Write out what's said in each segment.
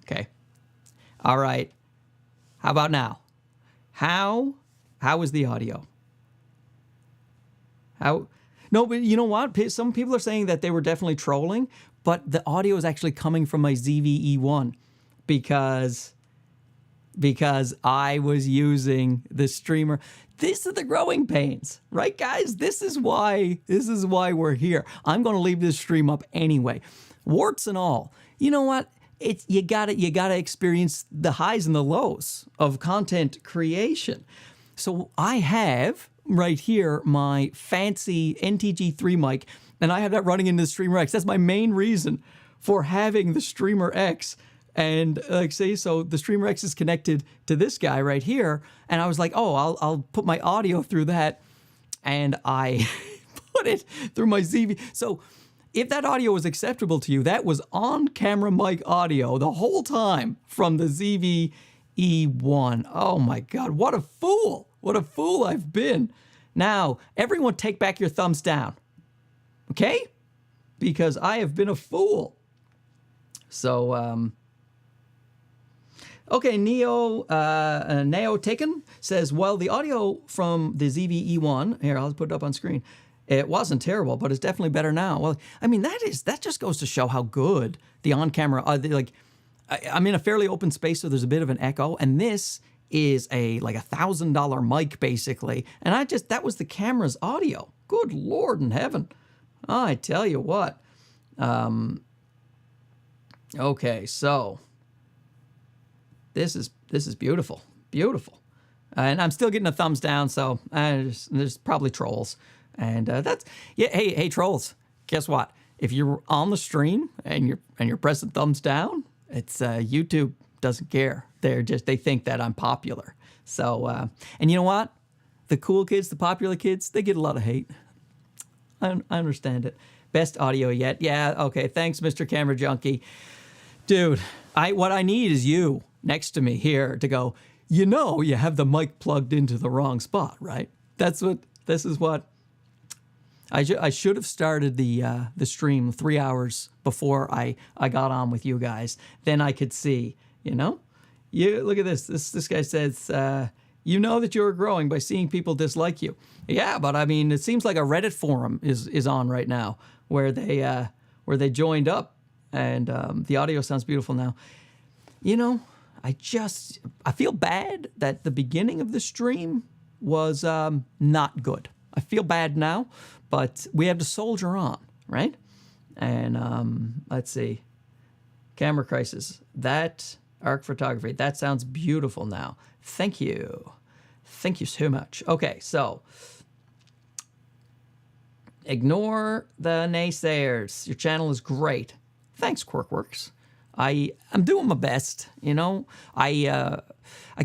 Okay. All right. How about now? How is the audio? How? No, but you know what? Some people are saying that they were definitely trolling, but the audio is actually coming from my ZV-E10 because I was using the streamer. This is the growing pains, right, guys? This is why we're here. I'm going to leave this stream up anyway, warts and all. You know what? You gotta experience the highs and the lows of content creation. So I have right here my fancy NTG3 mic, and I have that running into the Streamer X. That's my main reason for having the Streamer X. And like say, so the Streamer X is connected to this guy right here, and I was like, oh, I'll put my audio through that, and I put it through my ZV. So if that audio was acceptable to you, that was on-camera mic audio the whole time from the ZV-E10. Oh my God, what a fool! What a fool I've been. Now, everyone take back your thumbs down, okay? Because I have been a fool. So, okay, Neo Taken says, well, the audio from the ZV-E10, here, I'll put it up on screen. It wasn't terrible, but it's definitely better now. Well, I mean, that just goes to show how good the on-camera, I'm in a fairly open space, so there's a bit of an echo, and this is like $1,000 mic basically, and that was the camera's audio. Good Lord in heaven. I tell you what. Okay, so this is beautiful, beautiful, and I'm still getting a thumbs down, so there's probably trolls. And that's, yeah, hey trolls, guess what? If you're on the stream and you're pressing thumbs down, it's YouTube doesn't care. They think that I'm popular. So and you know what? The cool kids, the popular kids, they get a lot of hate. I understand it. Best audio yet. Yeah, okay, thanks, Mr. Camera Junkie. Dude, what I need is you next to me here to go, you know, you have the mic plugged into the wrong spot, right? This is what I should have started the stream 3 hours before I got on with you guys. Then I could see, you know? Look at this. This guy says, you know that you're growing by seeing people dislike you. Yeah, but I mean, it seems like a Reddit forum is on right now where they joined up, and the audio sounds beautiful now. You know, I feel bad that the beginning of the stream was not good. I feel bad now, but we have to soldier on, right? And let's see. Camera Crisis. That arc photography. That sounds beautiful now. Thank you. Thank you so much. Okay, so ignore the naysayers. Your channel is great. Thanks, Quirkworks. I'm doing my best, you know. I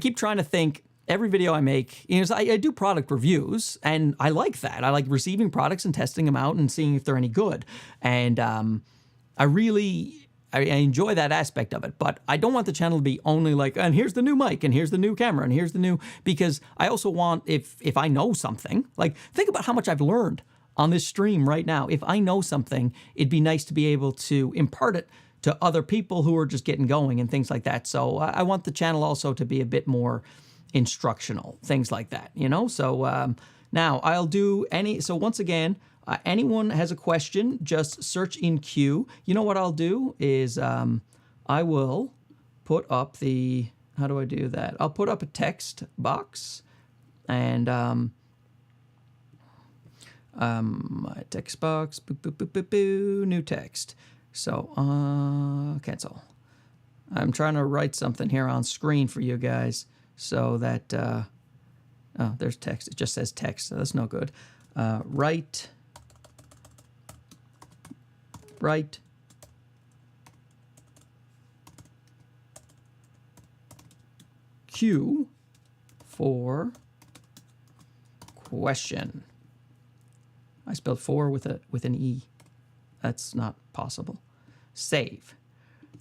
keep trying to think. Every video I make, you know, so I do product reviews, and I like that. I like receiving products and testing them out and seeing if they're any good. And I enjoy that aspect of it. But I don't want the channel to be only like, and here's the new mic, and here's the new camera, and here's the new, because I also want, if I know something, like think about how much I've learned on this stream right now. If I know something, it'd be nice to be able to impart it to other people who are just getting going and things like that. So I want the channel also to be a bit more instructional, things like that, you know? So now I'll do so once again, anyone has a question, just search in queue. You know what I'll do is I will put up how do I do that? I'll put up a text box, and my text box, new text. So cancel. I'm trying to write something here on screen for you guys. So that, oh, there's text. It just says text, so that's no good. Write Q for question. I spelled for with an E. That's not possible. Save.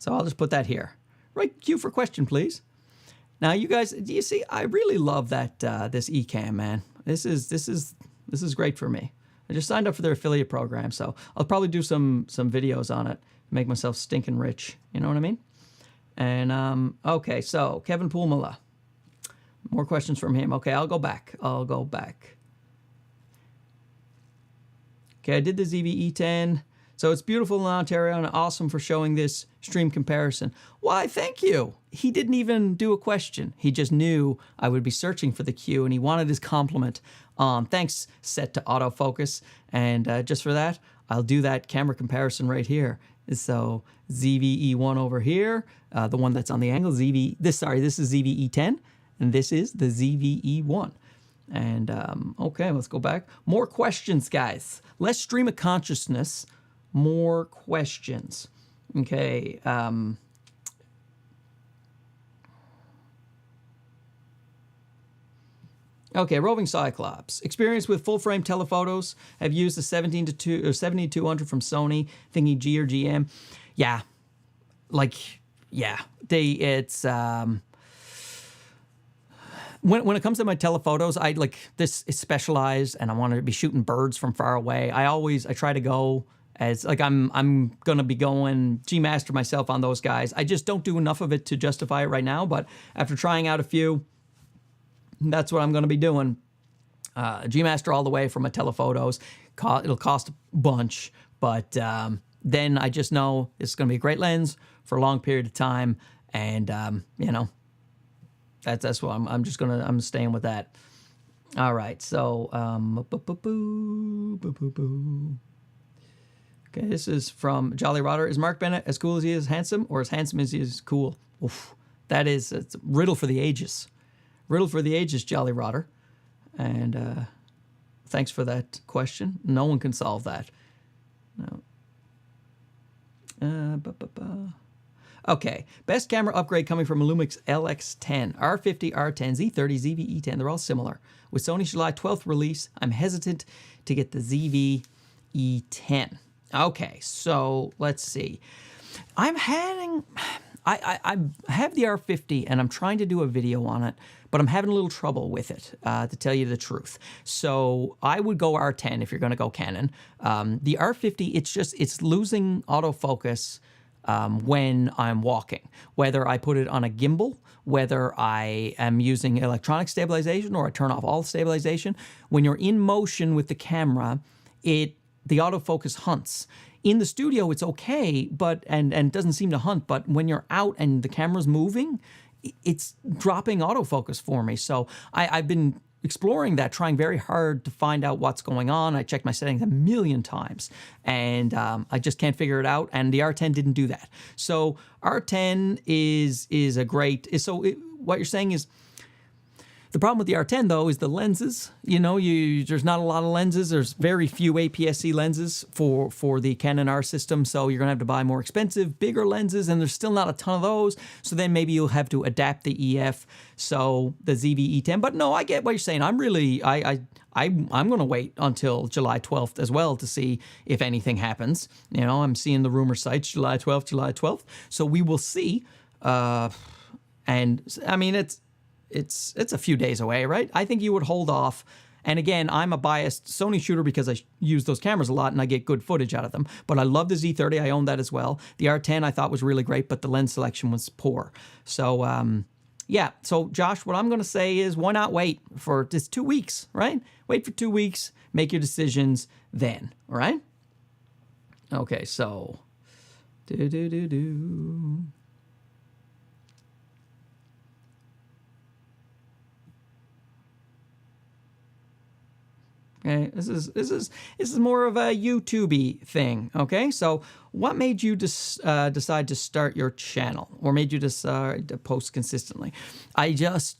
So I'll just put that here. Write Q for question, please. Now, you guys, do you see? I really love that this Ecamm, man. This is great for me. I just signed up for their affiliate program, so I'll probably do some videos on it, make myself stinking rich. You know what I mean? And okay, so Kevin Poolmala. More questions from him. Okay, I'll go back. Okay, I did the ZV-E10. So it's beautiful in Ontario and awesome for showing this stream comparison. Why, thank you. He didn't even do a question. He just knew I would be searching for the cue, and he wanted his compliment. Thanks, set to autofocus. And just for that, I'll do that camera comparison right here. So ZV-E1 over here, the one that's on the angle. This is ZV-E10, and this is the ZV-E1. And okay, let's go back. More questions, guys. Less stream of consciousness. More questions. Okay. Okay, Roving Cyclops. Experience with full-frame telephotos. Have used the 7200 from Sony, thinking G or GM. Yeah. It's... When it comes to my telephotos, this is specialized, and I want to be shooting birds from far away. I try to go as I'm gonna be going G Master myself on those guys. I just don't do enough of it to justify it right now. But after trying out a few, that's what I'm gonna be doing. G Master all the way for my telephotos. It'll cost a bunch, but then I just know it's gonna be a great lens for a long period of time, and that's what I'm staying with that. All right, so okay, this is from Jolly Rotter. Is Mark Bennett as cool as he is handsome, or as handsome as he is cool? Oof, it's a riddle for the ages. Riddle for the ages, Jolly Rotter. And thanks for that question. No one can solve that. No. Okay, best camera upgrade coming from Lumix LX10, R50, R10, Z30, ZV-E10. They're all similar. With Sony's July 12th release, I'm hesitant to get the ZV-E10. Okay, so let's see. I have the R50 and I'm trying to do a video on it, but I'm having a little trouble with it, to tell you the truth. So I would go R10 if you're going to go Canon. The R50, it's losing autofocus when I'm walking, whether I put it on a gimbal, whether I am using electronic stabilization or I turn off all stabilization. When you're in motion with the camera, the autofocus hunts. In the studio, it's okay, and doesn't seem to hunt, but when you're out and the camera's moving, it's dropping autofocus for me. So I've been exploring that, trying very hard to find out what's going on. I checked my settings a million times, and I just can't figure it out, and the R10 didn't do that. So R10 is a great... what you're saying is, the problem with the R10, though, is the lenses. There's not a lot of lenses. There's very few APS-C lenses for the Canon R system, so you're going to have to buy more expensive, bigger lenses, and there's still not a ton of those, so then maybe you'll have to adapt the EF, so the ZV-E10. But no, I get what you're saying. I'm going to wait until July 12th as well to see if anything happens. I'm seeing the rumor sites, July 12th, so we will see. And, I mean, it's a few days away, right? I think you would hold off. And again, I'm a biased Sony shooter because I use those cameras a lot and I get good footage out of them. But I love the Z30. I own that as well. The R10 I thought was really great, but the lens selection was poor. So, yeah. So, Josh, what I'm going to say is, why not wait for just 2 weeks, right? Wait for 2 weeks. Make your decisions then, all right? Okay, so... Okay, this is more of a YouTube-y thing. Okay, so what made you decide to start your channel, or made you decide to post consistently? So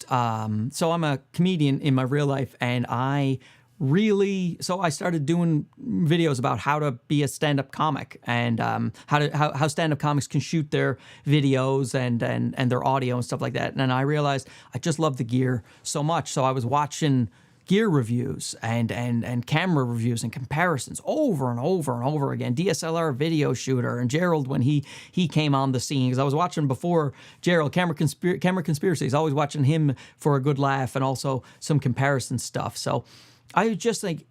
I'm a comedian in my real life, and I started doing videos about how to be a stand-up comic, and how stand-up comics can shoot their videos and their audio and stuff like that. And I realized I just love the gear so much, so I was watching gear reviews and camera reviews and comparisons over and over and over again. DSLR video shooter, and Gerald when he came on the scene, because I was watching before Gerald, Camera Conspiracies, always watching him for a good laugh and also some comparison stuff. So I just think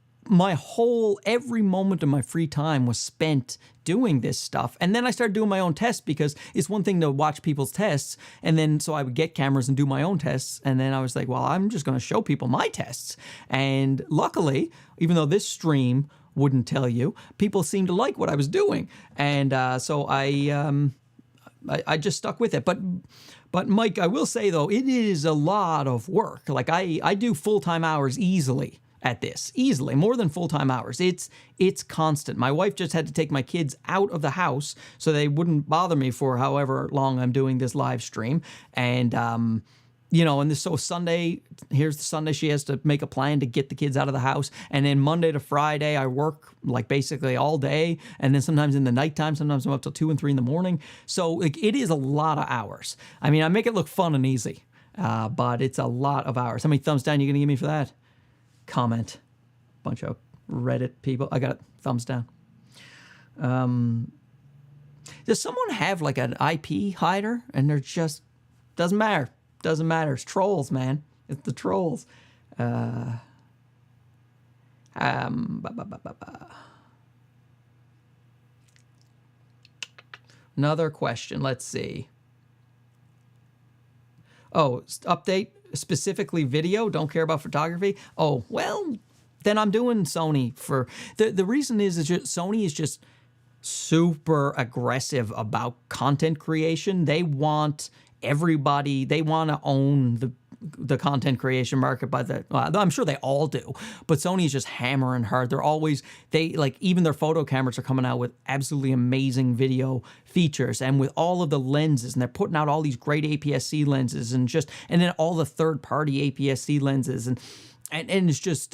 every moment of my free time was spent doing this stuff. And then I started doing my own tests, because it's one thing to watch people's tests. And then, so I would get cameras and do my own tests. And then I was like, well, I'm just going to show people my tests. And luckily, even though this stream wouldn't tell you, people seemed to like what I was doing. And so I just stuck with it. But Mike, I will say though, it is a lot of work. Like I do full-time hours easily at this, easily more than full-time hours. It's constant. My wife just had to take my kids out of the house so they wouldn't bother me for however long I'm doing this live stream. And so Sunday, here's the Sunday, she has to make a plan to get the kids out of the house. And then Monday to Friday, I work like basically all day. And then sometimes in the nighttime, sometimes I'm up till 2 and 3 in the morning. So like, it is a lot of hours. I mean, I make it look fun and easy, but it's a lot of hours. How many thumbs down you going to give me for that? Comment. Bunch of Reddit people. I got it. Thumbs down. Does someone have like an IP hider and they're just, doesn't matter. Doesn't matter. It's trolls, man. It's the trolls. Another question. Let's see. Oh, update specifically video. Don't care about photography. Oh, well, then I'm doing Sony for the reason is just Sony is just super aggressive about content creation. They want everybody, they want to own the content creation market, I'm sure they all do, but Sony is just hammering hard. Even their photo cameras are coming out with absolutely amazing video features, and with all of the lenses, and they're putting out all these great APS-C lenses, and then all the third-party APS-C lenses, and it's just,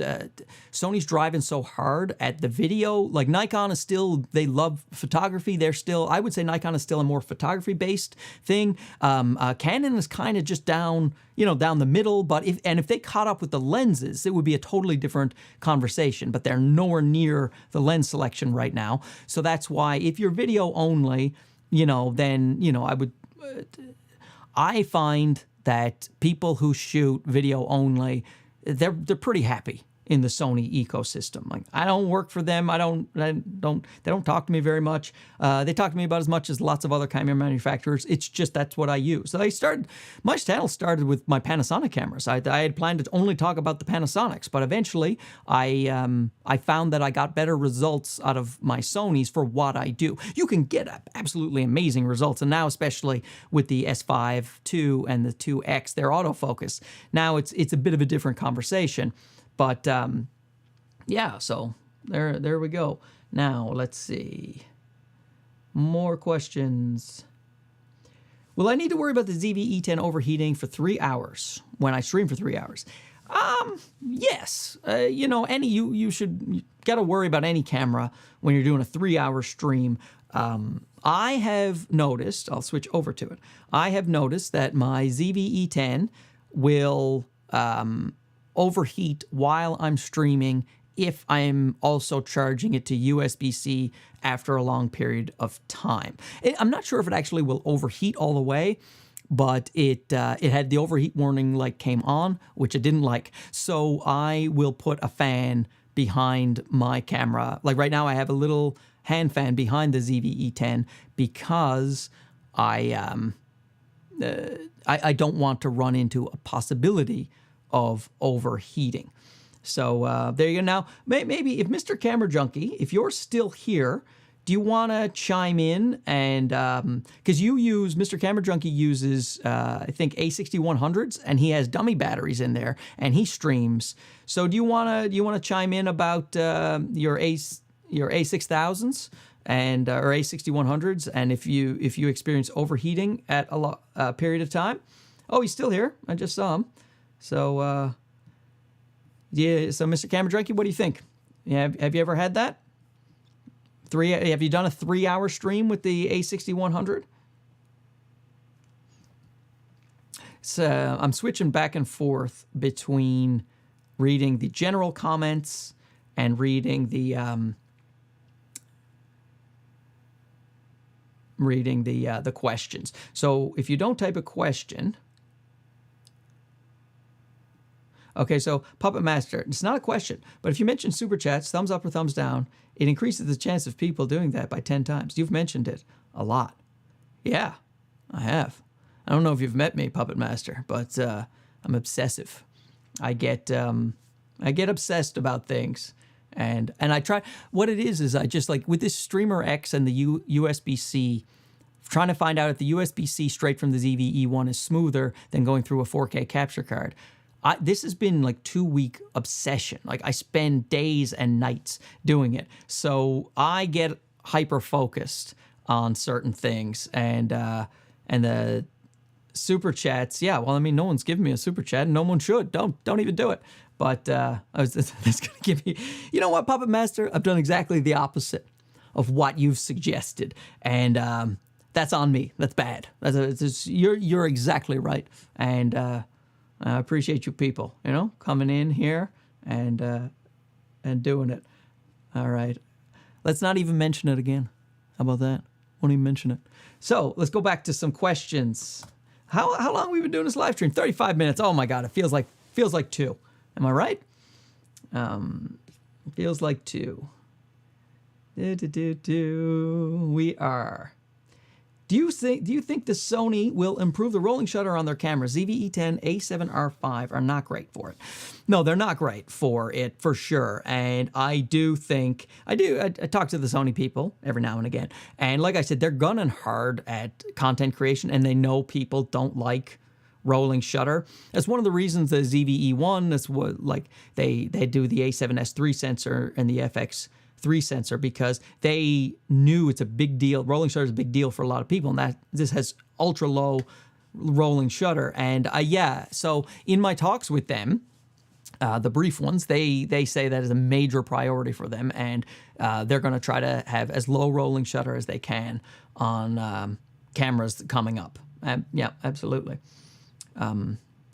Sony's driving so hard at the video. Like Nikon is still, they love photography. I would say Nikon is still a more photography-based thing. Canon is kind of just down the middle. But if they caught up with the lenses, it would be a totally different conversation. But they're nowhere near the lens selection right now. So that's why if you're video only, I find that people who shoot video only, they're pretty happy in the Sony ecosystem. Like, I don't work for them. They don't talk to me very much. They talk to me about as much as lots of other camera manufacturers. It's just, that's what I use. So my channel started with my Panasonic cameras. I had planned to only talk about the Panasonics, but eventually I found that I got better results out of my Sonys for what I do. You can get absolutely amazing results. And now, especially with the S5 II and the 2X, their autofocus, now it's a bit of a different conversation. But yeah, so there we go. Now, let's see. More questions. Will I need to worry about the ZV-E10 overheating for 3 hours when I stream for 3 hours? Yes. You should got to worry about any camera when you're doing a 3-hour stream. I have noticed, I'll switch over to it. I have noticed that my ZV-E10 will overheat while I'm streaming if I'm also charging it to USB-C after a long period of time. I'm not sure if it actually will overheat all the way, but it had the overheat warning light came on, which I didn't like. So I will put a fan behind my camera. Like right now I have a little hand fan behind the ZV-E10 because I don't want to run into a possibility of overheating. So there you go. Now, maybe if Mr. Camera Junkie, if you're still here, do you want to chime in? And because Mr. Camera Junkie uses, I think, A6100s, and he has dummy batteries in there, and he streams. So do you want to chime in about your A6000s and or A6100s, and if you experience overheating at a period of time? Oh, he's still here. I just saw him. So, yeah. So, Mr. Camera Junkie, what do you think? Have you ever had that? Have you done a 3-hour stream with the A6100? So, I'm switching back and forth between reading the general comments and reading the questions. So, if you don't type a question. Okay, so Puppet Master, it's not a question, but if you mention super chats, thumbs up or thumbs down, it increases the chance of people doing that by 10 times. You've mentioned it a lot. Yeah, I have. I don't know if you've met me, Puppet Master, but I'm obsessive. I get obsessed about things, and I try. What it is I just like with this Streamer X and the USB-C, trying to find out if the USB-C straight from the ZV-E10 is smoother than going through a 4K capture card. This has been like 2-week obsession. Like I spend days and nights doing it, so I get hyper focused on certain things, and the super chats, yeah. Well, I mean, no one's giving me a super chat, and no one should. Don't even do it. But I was just going to give you. You know what, Puppet Master? I've done exactly the opposite of what you've suggested, and that's on me. That's bad. You're exactly right, and I appreciate you people. You know, coming in here and doing it. All right, let's not even mention it again. How about that? Won't even mention it. So let's go back to some questions. How long have we been doing this live stream? 35 minutes. Oh my God, it feels like 2. Am I right? Feels like 2. We are. Do you think the Sony will improve the rolling shutter on their cameras? ZV-E10, A7R5 are not great for it. No, they're not great for it, for sure. And I talk to the Sony people every now and again. And like I said, they're gunning hard at content creation, and they know people don't like rolling shutter. That's one of the reasons the ZV-E1, that's what, like, they do the A7S III sensor and the FX3 sensor, because they knew it's a big deal. Rolling shutter is a big deal for a lot of people, and that this has ultra low rolling shutter. And so in my talks with them, the brief ones, they say that is a major priority for them, and they're going to try to have as low rolling shutter as they can on cameras coming up. Yeah, absolutely.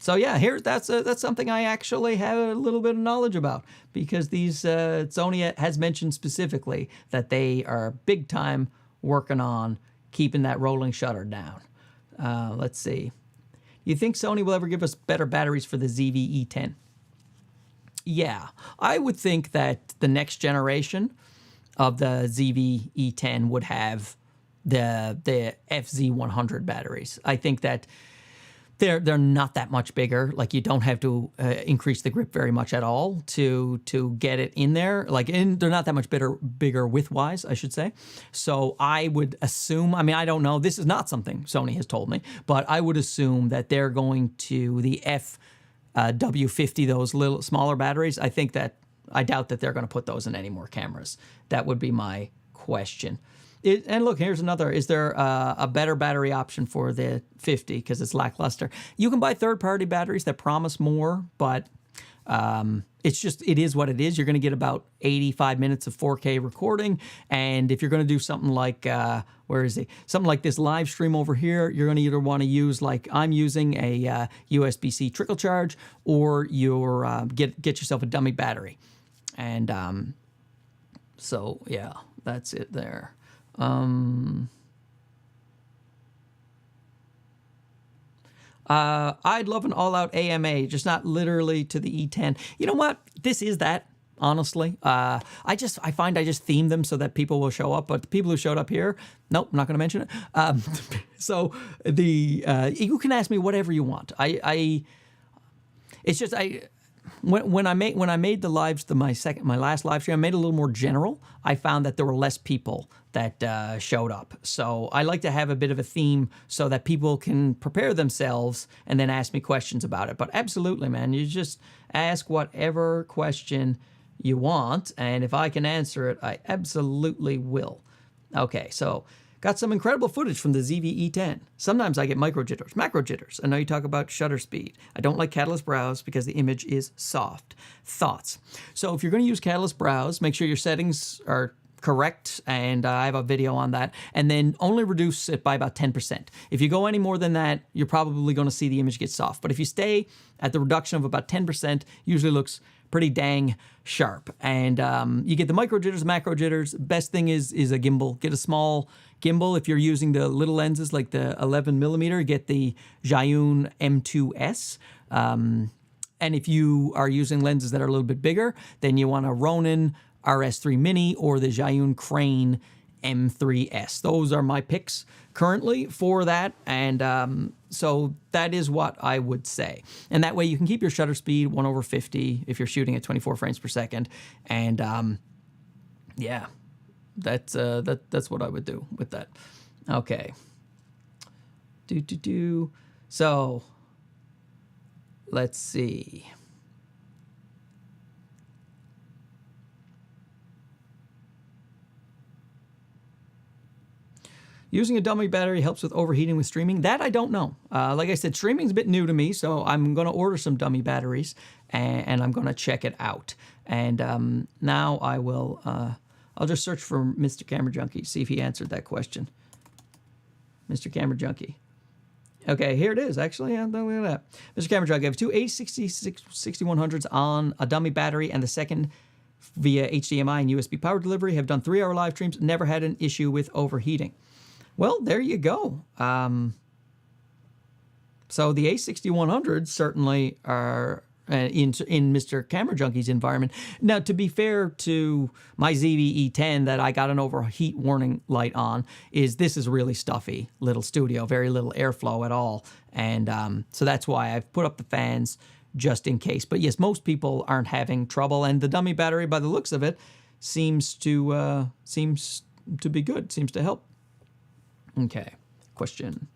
So yeah, that's something I actually have a little bit of knowledge about, because these Sony has mentioned specifically that they are big time working on keeping that rolling shutter down. Let's see. You think Sony will ever give us better batteries for the ZV-E10? Yeah, I would think that the next generation of the ZV-E10 would have the FZ100 batteries. I think that they're not that much bigger. Like, you don't have to increase the grip very much at all to get it in there. They're not that much bigger width-wise, I should say. So I would assume, I mean, I don't know. This is not something Sony has told me, but I would assume that they're going to the W50, those little smaller batteries. I doubt that they're going to put those in any more cameras. That would be my question. And look, here's another. Is there a better battery option for the 50? Because it's lackluster. You can buy third-party batteries that promise more, but it is what it is. You're going to get about 85 minutes of 4K recording, and if you're going to do something like something like this live stream over here, you're going to either want to use, like I'm using, a USB-C trickle charge, or you're get yourself a dummy battery. And so yeah, that's it there. I'd love an all-out AMA, just not literally to the E10. You know what? This is that, honestly. I find I just theme them so that people will show up, but the people who showed up here, nope, I'm not going to mention it. So you can ask me whatever you want. When I made the lives, my last live stream, I made it a little more general. I found that there were less people that showed up. So I like to have a bit of a theme so that people can prepare themselves and then ask me questions about it. But absolutely, man, you just ask whatever question you want, and if I can answer it, I absolutely will. Okay, so got some incredible footage from the ZV-E10. Sometimes I get micro jitters, macro jitters. I know you talk about shutter speed. I don't like Catalyst Browse because the image is soft. Thoughts? So if you're going to use Catalyst Browse, make sure your settings are correct, and I have a video on that, and then only reduce it by about 10%. If you go any more than that, you're probably going to see the image get soft. But if you stay at the reduction of about 10%, usually looks pretty dang sharp. And you get the micro jitters, macro jitters. Best thing is a gimbal. Get a small gimbal. If you're using the little lenses like the 11mm, get the Zhiyun M2S. And if you are using lenses that are a little bit bigger, then you want a Ronin RS3 Mini or the Zhiyun Crane M3S. Those are my picks currently for that, and so that is what I would say. And that way you can keep your shutter speed 1/50 if you're shooting at 24 frames per second, and yeah, that's what I would do with that. Okay. So let's see. Using a dummy battery helps with overheating with streaming. That I don't know. Like I said, streaming's a bit new to me, so I'm going to order some dummy batteries, and I'm going to check it out. And now I will, I'll just search for Mr. Camera Junkie, see if he answered that question. Mr. Camera Junkie. Okay, here it is, actually. Look at that. Mr. Camera Junkie, I have two 8060-6100s on a dummy battery, and the second via HDMI and USB power delivery. Have done 3-hour live streams, never had an issue with overheating. Well, there you go. So the A6100s certainly are in Mr. Camera Junkie's environment. Now, to be fair to my ZV-E10 that I got an overheat warning light on, this is really stuffy little studio, very little airflow at all. And so that's why I've put up the fans just in case. But yes, most people aren't having trouble. And the dummy battery, by the looks of it, seems to be good, seems to help. Okay, question.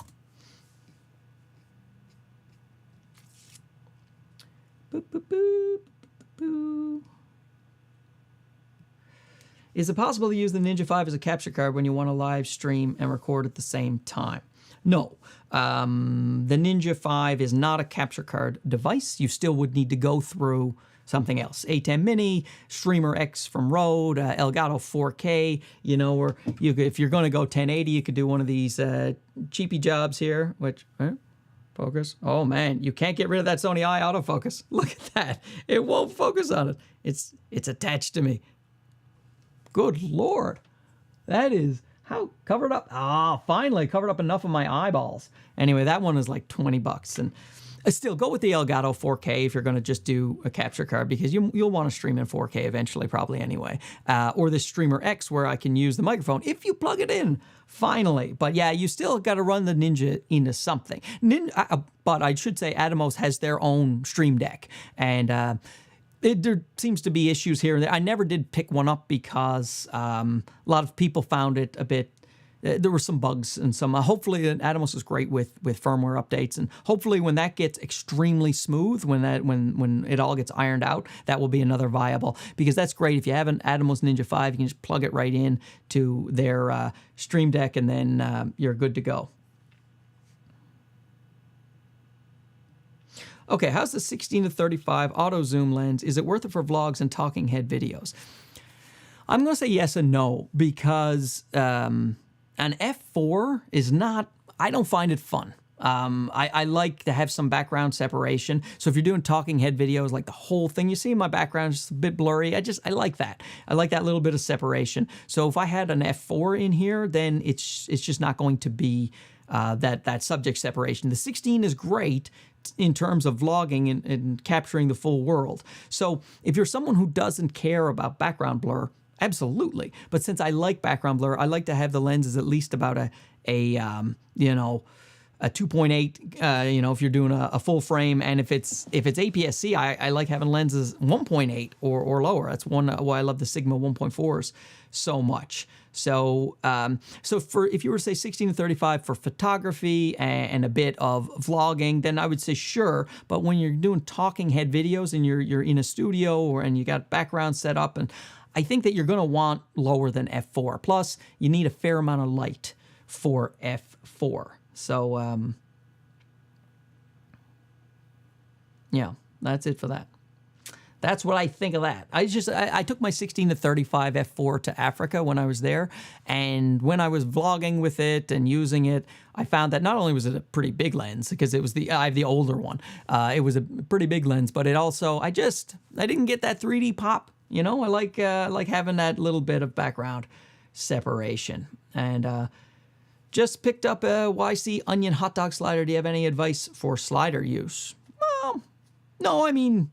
Boop, boop, boop, boop, boop. Is it possible to use the Ninja 5 as a capture card when you want to live stream and record at the same time? No. The Ninja 5 is not a capture card device. You still would need to go through something else. A10 Mini, Streamer X from Rode, Elgato 4K, you know, or if you're going to go 1080, you could do one of these cheapy jobs here, which, focus. Oh man, you can't get rid of that Sony Eye autofocus. Look at that. It won't focus on it. It's attached to me. Good Lord. That is, how covered up? Finally covered up enough of my eyeballs. Anyway, that one is like $20. And still, go with the Elgato 4K if you're going to just do a capture card, because you'll want to stream in 4K eventually, probably anyway. Or the Streamer X, where I can use the microphone if you plug it in, finally. But yeah, you still got to run the Ninja into something. But I should say Atomos has their own Stream Deck, and there seems to be issues here and there. I never did pick one up because a lot of people found it a bit. There were some bugs and some. Hopefully, Atomos is great with firmware updates, and hopefully, when that gets extremely smooth, when it all gets ironed out, that will be another viable. Because that's great. If you have an Atomos Ninja 5, you can just plug it right in to their Stream Deck, and then you're good to go. Okay, how's the 16-35 auto zoom lens? Is it worth it for vlogs and talking head videos? I'm going to say yes and no, because an f4 is not, I don't find it fun. I like to have some background separation. So if you're doing talking head videos, like the whole thing, you see in my background is just a bit blurry. I like that. I like that little bit of separation. So if I had an f4 in here, then it's just not going to be that subject separation. The 16 is great in terms of vlogging and capturing the full world. So if you're someone who doesn't care about background blur, absolutely. But since I like background blur, I like to have the lenses at least about a 2.8, if you're doing a full frame. And if it's APS-C, I like having lenses 1.8 or lower. That's why I love the Sigma 1.4s so much. So if you were to say 16-35 for photography and a bit of vlogging, then I would say sure. But when you're doing talking head videos and you're in a studio and you got background set up, and I think that you're going to want lower than f4. Plus, you need a fair amount of light for f4. So, yeah, that's it for that. That's what I think of that. I took my 16-35 f4 to Africa when I was there, and when I was vlogging with it and using it, I found that not only was it a pretty big lens, because I have the older one. It was a pretty big lens, but it also, I didn't get that 3D pop. You know, I like having that little bit of background separation. And just picked up a YC onion hot dog slider. Do you have any advice for slider use? Well, No, I mean,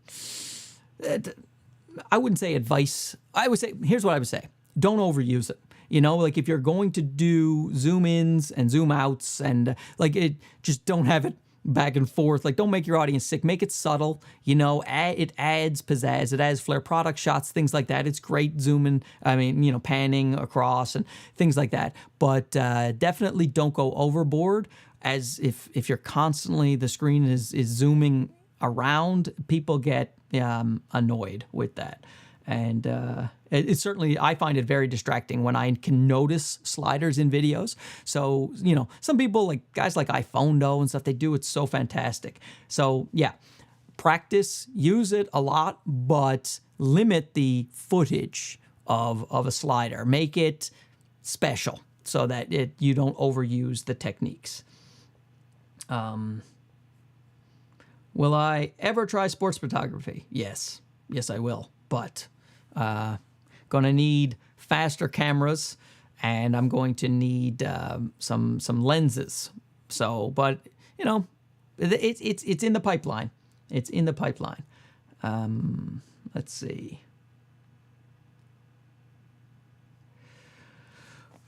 I wouldn't say advice. I would say, here's what I would say. Don't overuse it. You know, like if you're going to do zoom ins and zoom outs and like it, just don't have it back and forth. Like don't make your audience sick. Make it subtle. You know, it adds pizzazz. It adds flair. Product shots, things like that. It's great zooming. I mean, you know, panning across and things like that. But definitely don't go overboard. As if you're constantly, the screen is zooming around, people get annoyed with that. And it's certainly, I find it very distracting when I can notice sliders in videos. So, you know, some people, like guys like iPhoto and stuff, they do it so fantastic. So, yeah, practice, use it a lot, but limit the footage of a slider. Make it special so that you don't overuse the techniques. Will I ever try sports photography? Yes. Yes, I will. But gonna need faster cameras, and I'm going to need some lenses. So, but you know, it's in the pipeline. It's in the pipeline. Let's see.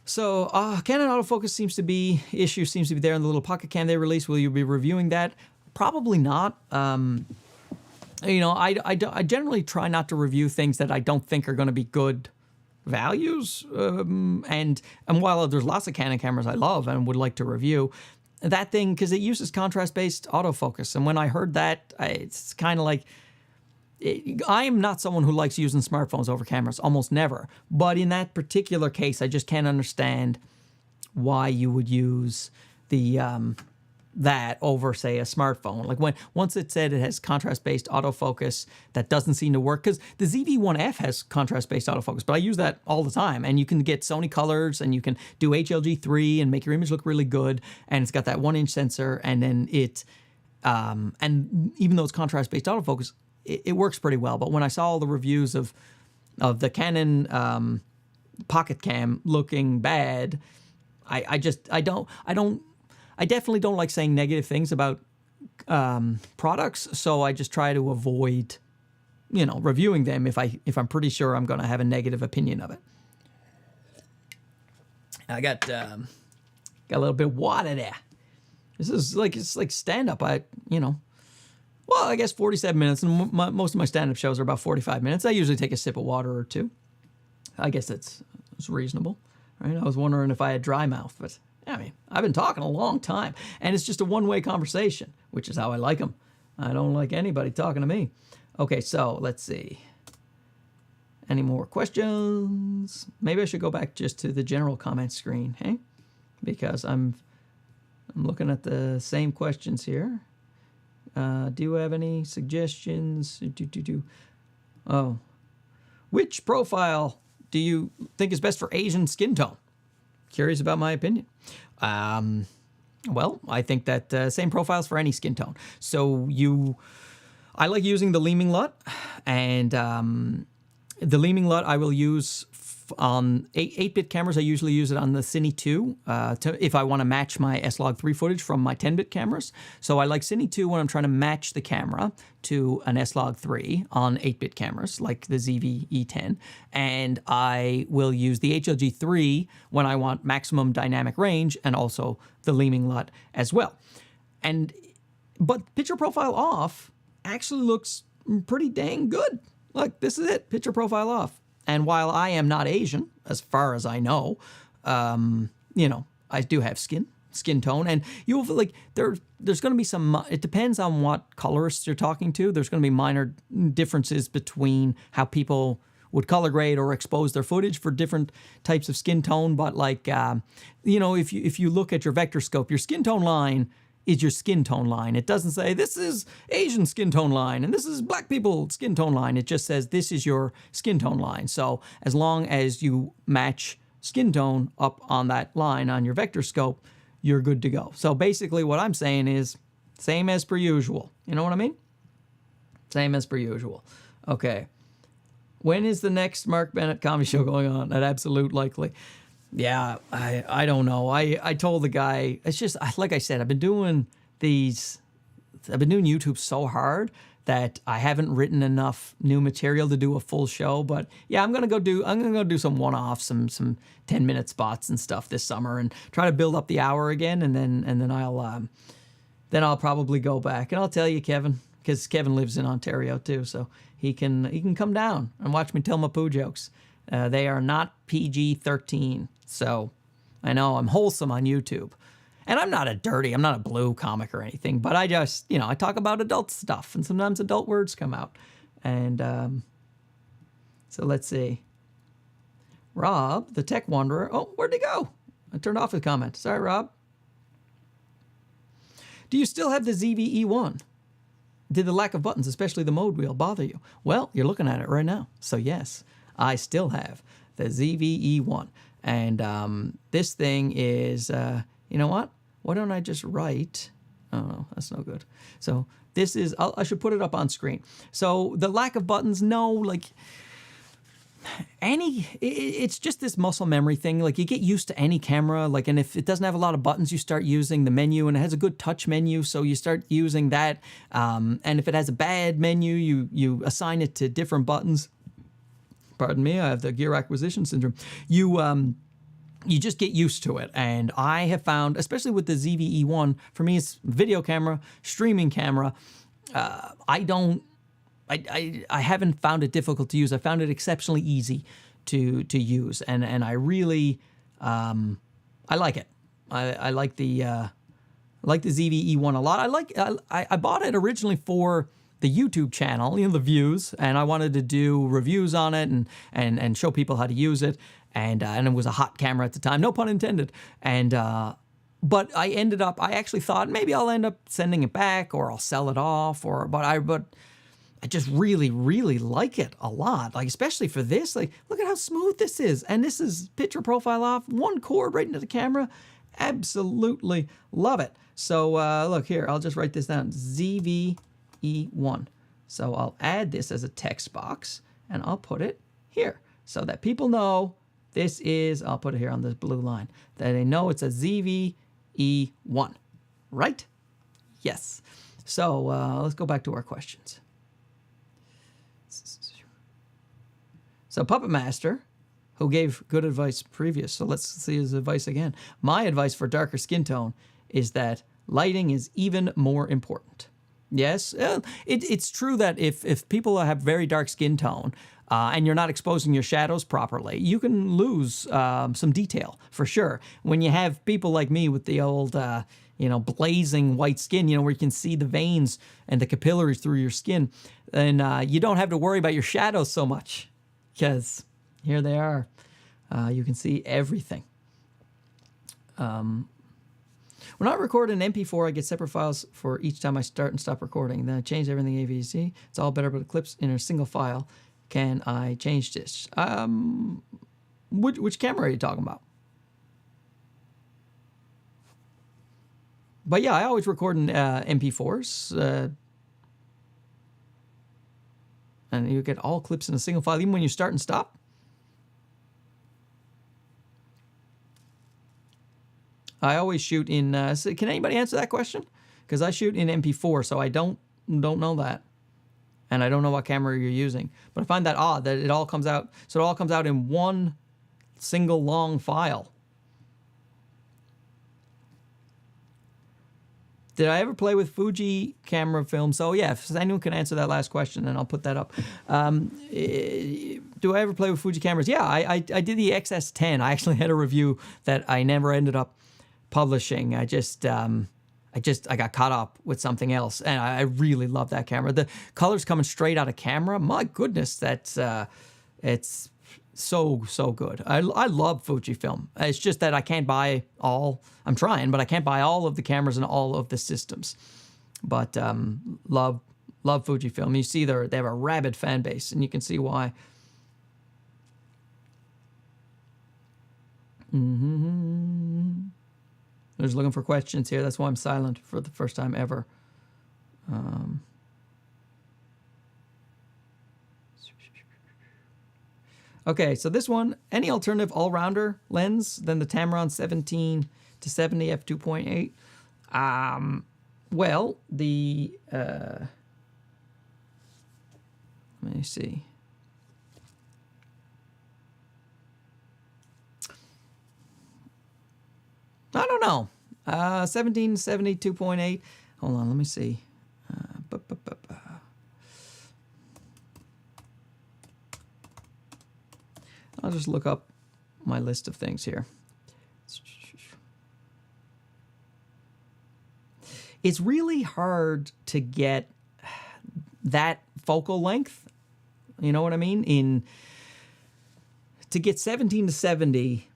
So Canon autofocus seems to be there in the little pocket cam they released. Will you be reviewing that? Probably not. You know, I generally try not to review things that I don't think are going to be good values. And while there's lots of Canon cameras I love and would like to review, that thing, because it uses contrast-based autofocus. And when I heard that, it's kind of like, I am not someone who likes using smartphones over cameras, almost never. But in that particular case, I just can't understand why you would use the that over, say, a smartphone. Like once it said it has contrast-based autofocus, that doesn't seem to work, because the ZV-E10 has contrast-based autofocus, but I use that all the time, and you can get Sony colors, and you can do HLG3 and make your image look really good, and it's got that 1-inch sensor, and then and even though it's contrast-based autofocus, it works pretty well. But when I saw all the reviews of the Canon pocket cam looking bad, I definitely don't like saying negative things about products, so I just try to avoid, you know, reviewing them if I'm pretty sure I'm going to have a negative opinion of it. I got a little bit of water there. This is like, it's like stand-up. Well, I guess 47 minutes, and most of my stand-up shows are about 45 minutes. I usually take a sip of water or two. I guess it's reasonable, right? I was wondering if I had dry mouth, but I mean, I've been talking a long time, and it's just a one-way conversation, which is how I like them. I don't like anybody talking to me. Okay, so let's see. Any more questions? Maybe I should go back just to the general comment screen, hey? Because I'm looking at the same questions here. Do you have any suggestions? Oh. Which profile do you think is best for Asian skin tone? Curious about my opinion. Well, I think that same profiles for any skin tone. So I like using the Leeming LUT, and the Leeming LUT I will use on 8-bit cameras. I usually use it on the Cine 2 if I want to match my S-Log3 footage from my 10-bit cameras. So I like Cine 2 when I'm trying to match the camera to an S-Log3 on 8-bit cameras, like the ZV-E10. And I will use the HLG3 when I want maximum dynamic range, and also the Leeming LUT as well. But picture profile off actually looks pretty dang good. Look, this is it, picture profile off. And while I am not Asian, as far as I know, you know, I do have skin tone, and you'll like there's going to be some. It depends on what colorists you're talking to. There's going to be minor differences between how people would color grade or expose their footage for different types of skin tone. But like, you know, if you look at your vector scope, your skin tone line is your skin tone line. It doesn't say this is Asian skin tone line and this is black people skin tone line. It just says this is your skin tone line. So as long as you match skin tone up on that line on your vector scope, you're good to go. So basically what I'm saying is same as per usual. You know what I mean? Same as per usual. Okay. When is the next Mark Bennett comedy show going on? At Absolute Likely. Yeah, I don't know. I told the guy, it's just, like I said, I've been doing YouTube so hard that I haven't written enough new material to do a full show. But yeah, I'm gonna go do some one-offs, some 10-minute spots and stuff this summer, and try to build up the hour again, and then I'll probably go back and I'll tell you, Kevin, because Kevin lives in Ontario too, so he can come down and watch me tell my poo jokes. They are not PG-13, so I know I'm wholesome on YouTube. And I'm not a blue comic or anything, but I just, I talk about adult stuff, and sometimes adult words come out. And so let's see. Rob, the tech wanderer. Oh, where'd he go? I turned off his comment. Sorry, Rob. Do you still have the ZV-E10? Did the lack of buttons, especially the mode wheel, bother you? Well, you're looking at it right now. So yes, I still have the ZV-E10. And this thing is, you know what? Why don't I just write? Oh, no, that's no good. So this is, I should put it up on screen. So the lack of buttons, no, like it's just this muscle memory thing. Like you get used to any camera, like, and if it doesn't have a lot of buttons, you start using the menu, and it has a good touch menu, so you start using that. And if it has a bad menu, you assign it to different buttons. Pardon me, I have the gear acquisition syndrome. You just get used to it. And I have found, especially with the ZV-E10, for me it's video camera, streaming camera. I haven't found it difficult to use. I found it exceptionally easy to use, and I really I like it. I like the ZV-E10 a lot. I bought it originally for the YouTube channel, the views, and I wanted to do reviews on it and show people how to use it. And it was a hot camera at the time, no pun intended. And but I actually thought maybe I'll end up sending it back, or I'll sell it off, but I just really, really like it a lot. Like, especially for this, like, look at how smooth this is. And this is picture profile off, one cord right into the camera. Absolutely love it. So look here, I'll just write this down, ZV-E10. So I'll add this as a text box, and I'll put it here so that people know this is, I'll put it here on this blue line, that they know it's a ZV-E10, right? Yes. So let's go back to our questions. So Puppet Master, who gave good advice previous, so let's see his advice again. My advice for darker skin tone is that lighting is even more important. Yes, it's true that if people have very dark skin tone and you're not exposing your shadows properly, you can lose some detail for sure. When you have people like me with the old, blazing white skin, where you can see the veins and the capillaries through your skin, then you don't have to worry about your shadows so much, because here they are. You can see everything. When I record an MP4, I get separate files for each time I start and stop recording. Then I change everything AVC. It's all better, but the clips in a single file. Can I change this? Which camera are you talking about? But yeah, I always record in MP4s. And you get all clips in a single file, even when you start and stop. I always shoot in, can anybody answer that question? Because I shoot in MP4, so I don't know that. And I don't know what camera you're using. But I find that odd that it all comes out, so it all comes out in one single long file. Did I ever play with Fuji camera film? So yeah, if anyone can answer that last question, then I'll put that up. Do I ever play with Fuji cameras? Yeah, I did the XS10. I actually had a review that I never ended up publishing. I got caught up with something else, and I really love that camera. The colors coming straight out of camera, my goodness, that's it's so good. I love Fujifilm. It's just that I can't buy all. I'm trying, but I can't buy all of the cameras and all of the systems. But love Fujifilm. You see, they have a rabid fan base, and you can see why. I was looking for questions here. That's why I'm silent for the first time ever. Okay, so this one, any alternative all-rounder lens than the Tamron 17 to 70 f2.8? Well, the Let me see. I don't know. 1770 2.8. Hold on, let me see. I'll just look up my list of things here. It's really hard to get that focal length. You know what I mean? To get 17 to 70,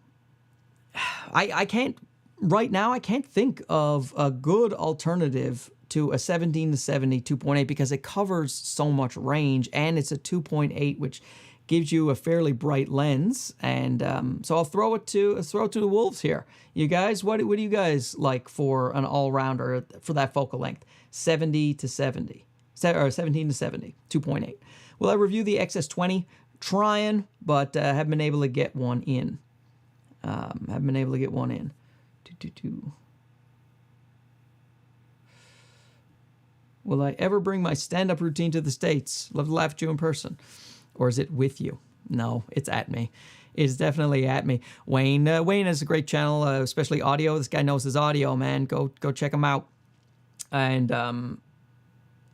I can't, right now, I can't think of a good alternative to a 17 to 70 2.8 because it covers so much range, and it's a 2.8, which gives you a fairly bright lens. And so I'll throw it to the wolves here. You guys, what do you guys like for an all-rounder for that focal length? 70 to 70, or 17 to 70, 2.8. Will I review the XS20? Trying, but haven't been able to get one in. Will I ever bring my stand-up routine to the States? Love to laugh at you in person. Or is it with you? No, it's at me. It's definitely at me. Wayne has a great channel, especially audio. This guy knows his audio, man. Go check him out. And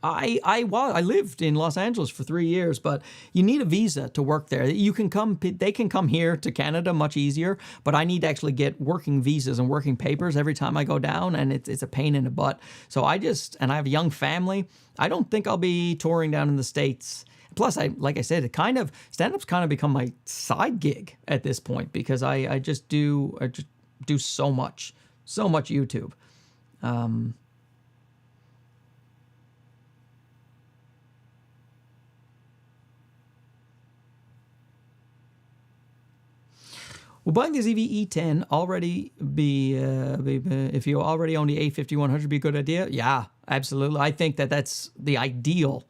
I lived in Los Angeles for 3 years, but you need a visa to work there. You can come, they can come here to Canada much easier, but I need to actually get working visas and working papers every time I go down, and it's a pain in the butt. So and I have a young family. I don't think I'll be touring down in the States. Plus, like I said, stand-up's kind of become my side gig at this point because I just do so much YouTube. Will buying the ZV-E10 already if you already own the A5100, be a good idea? Yeah, absolutely. I think that's the ideal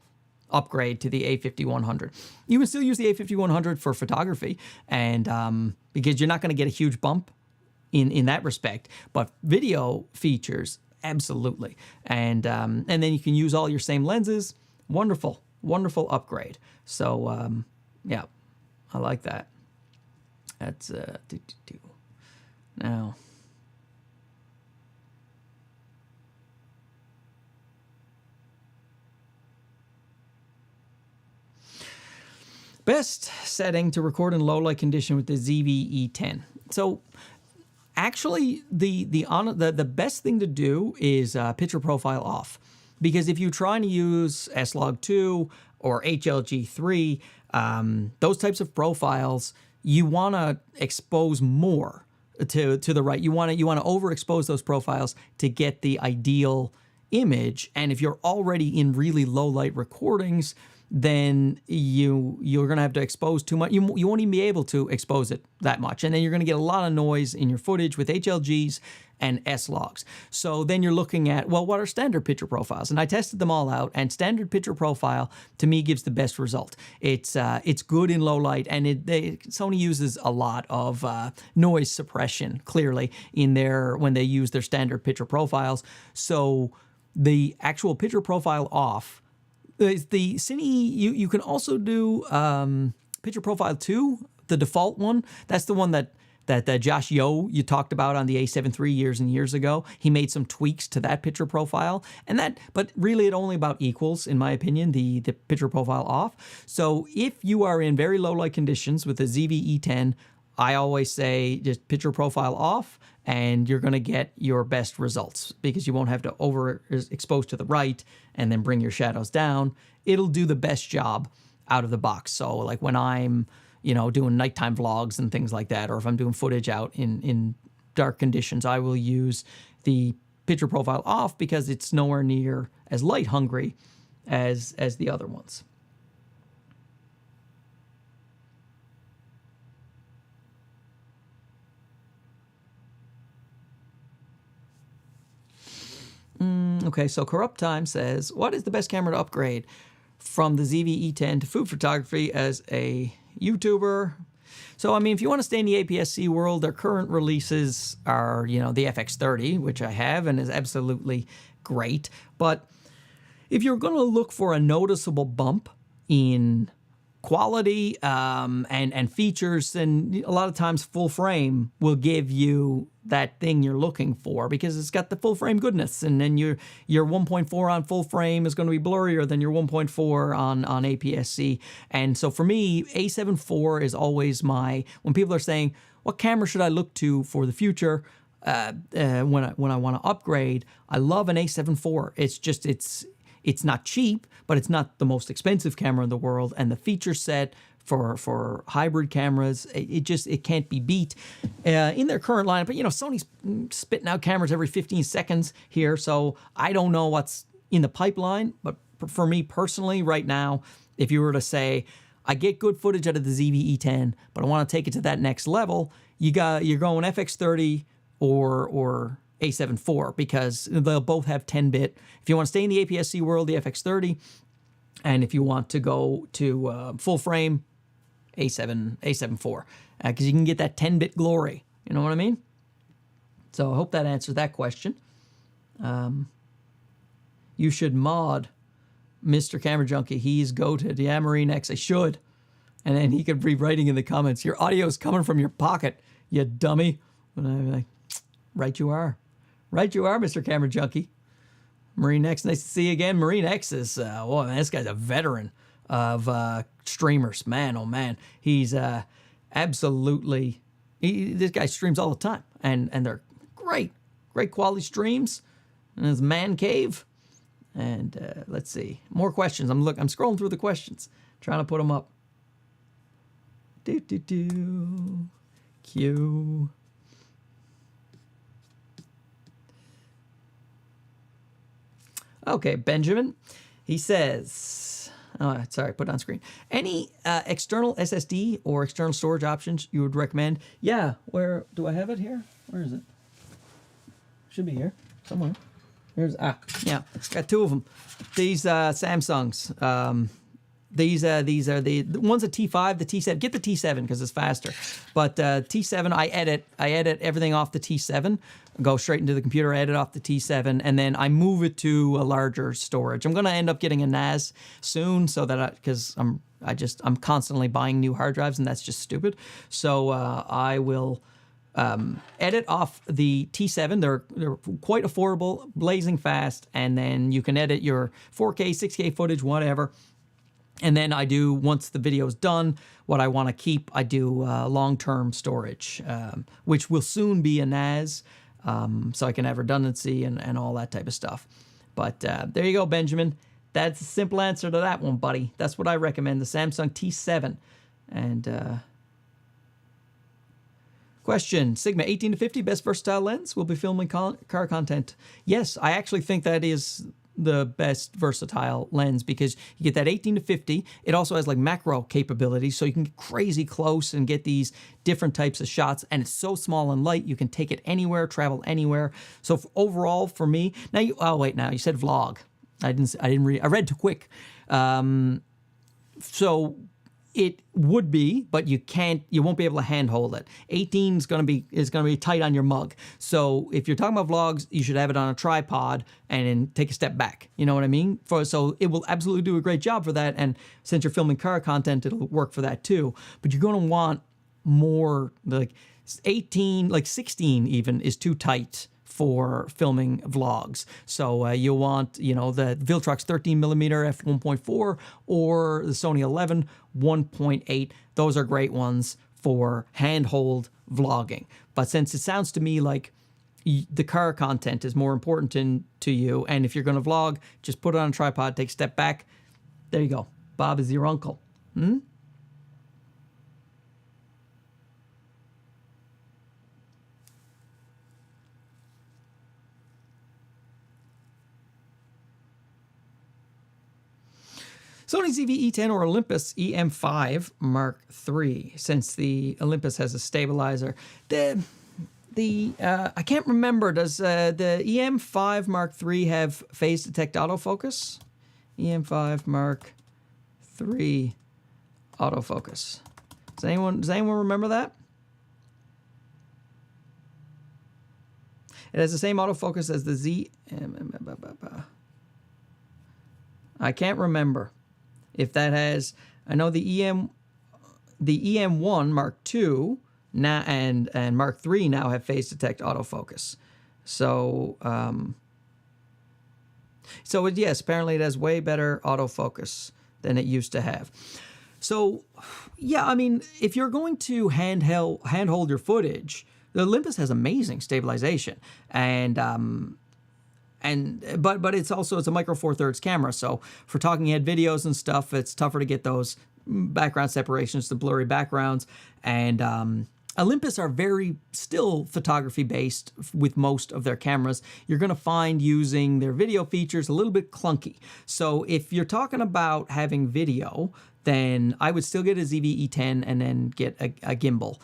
upgrade to the A5100. You can still use the A5100 for photography, and because you're not going to get a huge bump in that respect, but video features, absolutely. And then you can use all your same lenses. Wonderful upgrade. So yeah, I like that. That's now. Best setting to record in low light condition with the ZV-E10. So actually the best thing to do is picture profile off, because if you're trying to use S-Log2 or HLG3, those types of profiles, you want to expose more to the right. You want to overexpose those profiles to get the ideal image. And if you're already in really low light recordings, then you're going to have to expose too much. You won't even be able to expose it that much. And then you're going to get a lot of noise in your footage with HLGs and S-Logs. So then you're looking at, well, what are standard picture profiles? And I tested them all out, and standard picture profile to me gives the best result. It's good in low light, and Sony uses a lot of noise suppression, clearly, when they use their standard picture profiles. So the actual picture profile off, the Cine, you can also do picture profile 2, the default one. That's the one that Josh Yeo you talked about on the A7 III years and years ago. He made some tweaks to that picture profile, but really it only about equals, in my opinion, the picture profile off. So if you are in very low light conditions with the ZV-E10, I always say just picture profile off, and you're going to get your best results because you won't have to overexpose to the right and then bring your shadows down. It'll do the best job out of the box. So like when I'm doing nighttime vlogs and things like that, or if I'm doing footage out in dark conditions, I will use the picture profile off because it's nowhere near as light hungry as the other ones. Okay, so Corrupt Time says, what is the best camera to upgrade from the ZV-E10 to food photography as a YouTuber? So, I mean, if you want to stay in the APS-C world, their current releases are, the FX30, which I have and is absolutely great. But if you're going to look for a noticeable bump in quality and features, and a lot of times full frame will give you that thing you're looking for because it's got the full frame goodness, and then your 1.4 on full frame is going to be blurrier than your 1.4 on APS-C. And so for me, A7 IV is always when people are saying, what camera should I look to for the future when I want to upgrade, I love an A7 IV. It's just, it's not cheap, but it's not the most expensive camera in the world, and the feature set for hybrid cameras, it can't be beat in their current lineup. But Sony's spitting out cameras every 15 seconds here, so I don't know what's in the pipeline. But for me personally, right now, if you were to say I get good footage out of the ZV-E10, but I want to take it to that next level, you're going FX30 or A7 IV, because they'll both have 10-bit. If you want to stay in the APS-C world, the FX30, and if you want to go to full frame, A7 IV, because you can get that 10-bit glory. You know what I mean? So I hope that answers that question. You should mod Mr. Camera Junkie. He's goated. Yeah, Marine X, I should. And then he could be writing in the comments, your audio is coming from your pocket, you dummy. And I'm like, right you are. Right you are, Mr. Camera Junkie. Marine X, nice to see you again. Marine X is, oh man, this guy's a veteran of streamers. Man, oh man. He's absolutely, this guy streams all the time. And they're great quality streams in his man cave. And let's see, more questions. I'm scrolling through the questions, trying to put them up. Q. Okay, Benjamin. He says, oh, sorry, put it on screen. Any external SSD or external storage options you would recommend? Yeah, where do I have it here? Where is it? Should be here somewhere. Yeah, got two of them. These Samsungs. These are the one's a T5, the T7. Get the T7 because it's faster. But T7, I edit everything off the T7. Go straight into the computer, edit off the T7, and then I move it to a larger storage. I'm gonna end up getting a NAS soon, so that because I'm constantly buying new hard drives, and that's just stupid. So I will edit off the T7. They're quite affordable, blazing fast, and then you can edit your 4K, 6K footage, whatever. And then I do, once the video is done, what I want to keep, I do long-term storage, which will soon be a NAS, so I can have redundancy and all that type of stuff. But there you go, Benjamin. That's a simple answer to that one, buddy. That's what I recommend, the Samsung T7. And question, Sigma 18-50, best versatile lens? Will be filming car content. Yes, I actually think that is the best versatile lens, because you get that 18-50. It also has like macro capabilities, so you can get crazy close and get these different types of shots, and it's so small and light you can take it anywhere, travel anywhere. So overall for me, now you said vlog. I read too quick. So it would be, but you won't be able to handhold it. 18 is gonna be tight on your mug. So if you're talking about vlogs, you should have it on a tripod and then take a step back. You know what I mean? So it will absolutely do a great job for that. And since you're filming car content, it'll work for that too. But you're gonna want more, like 18, like 16 even is too tight for filming vlogs. So you'll want, the Viltrox 13mm f1.4 or the Sony 11 1.8. Those are great ones for handhold vlogging. But since it sounds to me like the car content is more important to you, and if you're going to vlog, just put it on a tripod, take a step back. There you go. Bob is your uncle. Sony ZV-E10 or Olympus EM5 Mark III, since the Olympus has a stabilizer. I can't remember, does the EM5 Mark III have phase detect autofocus? EM5 Mark III autofocus. Does anyone remember that? It has the same autofocus as the Z. I can't remember. if that has, I know the EM1 Mark II now and Mark III now have phase detect autofocus. So, yes, apparently it has way better autofocus than it used to have. So, yeah, I mean, if you're going to handhold your footage, the Olympus has amazing stabilization, but it's a micro four thirds camera. So for talking head videos and stuff, it's tougher to get those background separations, the blurry backgrounds, and Olympus are very still photography based with most of their cameras. You're going to find using their video features a little bit clunky. So if you're talking about having video, then I would still get a ZV-E10 and then get a gimbal,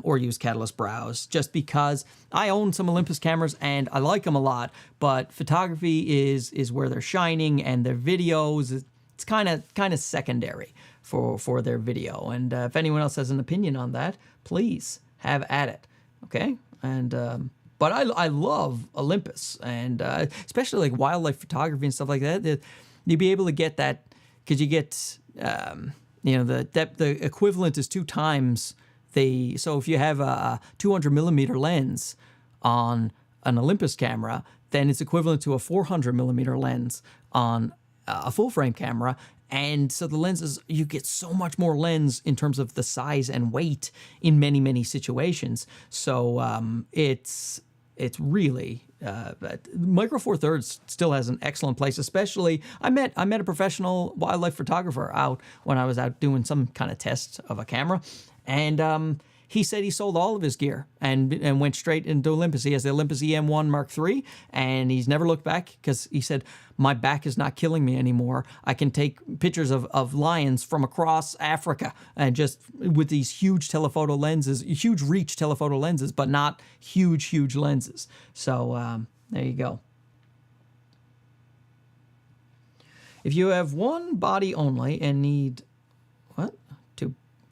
or use Catalyst Browse, just because I own some Olympus cameras and I like them a lot, but photography is where they're shining, and their videos, it's kind of secondary for their video. And if anyone else has an opinion on that, please have at it, okay? And but I love Olympus, and especially like wildlife photography and stuff like that. You'd be able to get that because you get the equivalent is 2 times the. So if you have a 200 millimeter lens on an Olympus camera, then it's equivalent to a 400 millimeter lens on a full frame camera. And so the lenses, you get so much more lens in terms of the size and weight in many, many situations. So it's really, Micro Four Thirds still has an excellent place, especially, I met a professional wildlife photographer out when I was out doing some kind of test of a camera. And he said he sold all of his gear and went straight into Olympus. He has the Olympus EM1 Mark III, and he's never looked back because he said, my back is not killing me anymore. I can take pictures of lions from across Africa, and just with these huge telephoto lenses, huge reach telephoto lenses, but not huge lenses. So there you go. If you have one body only and need,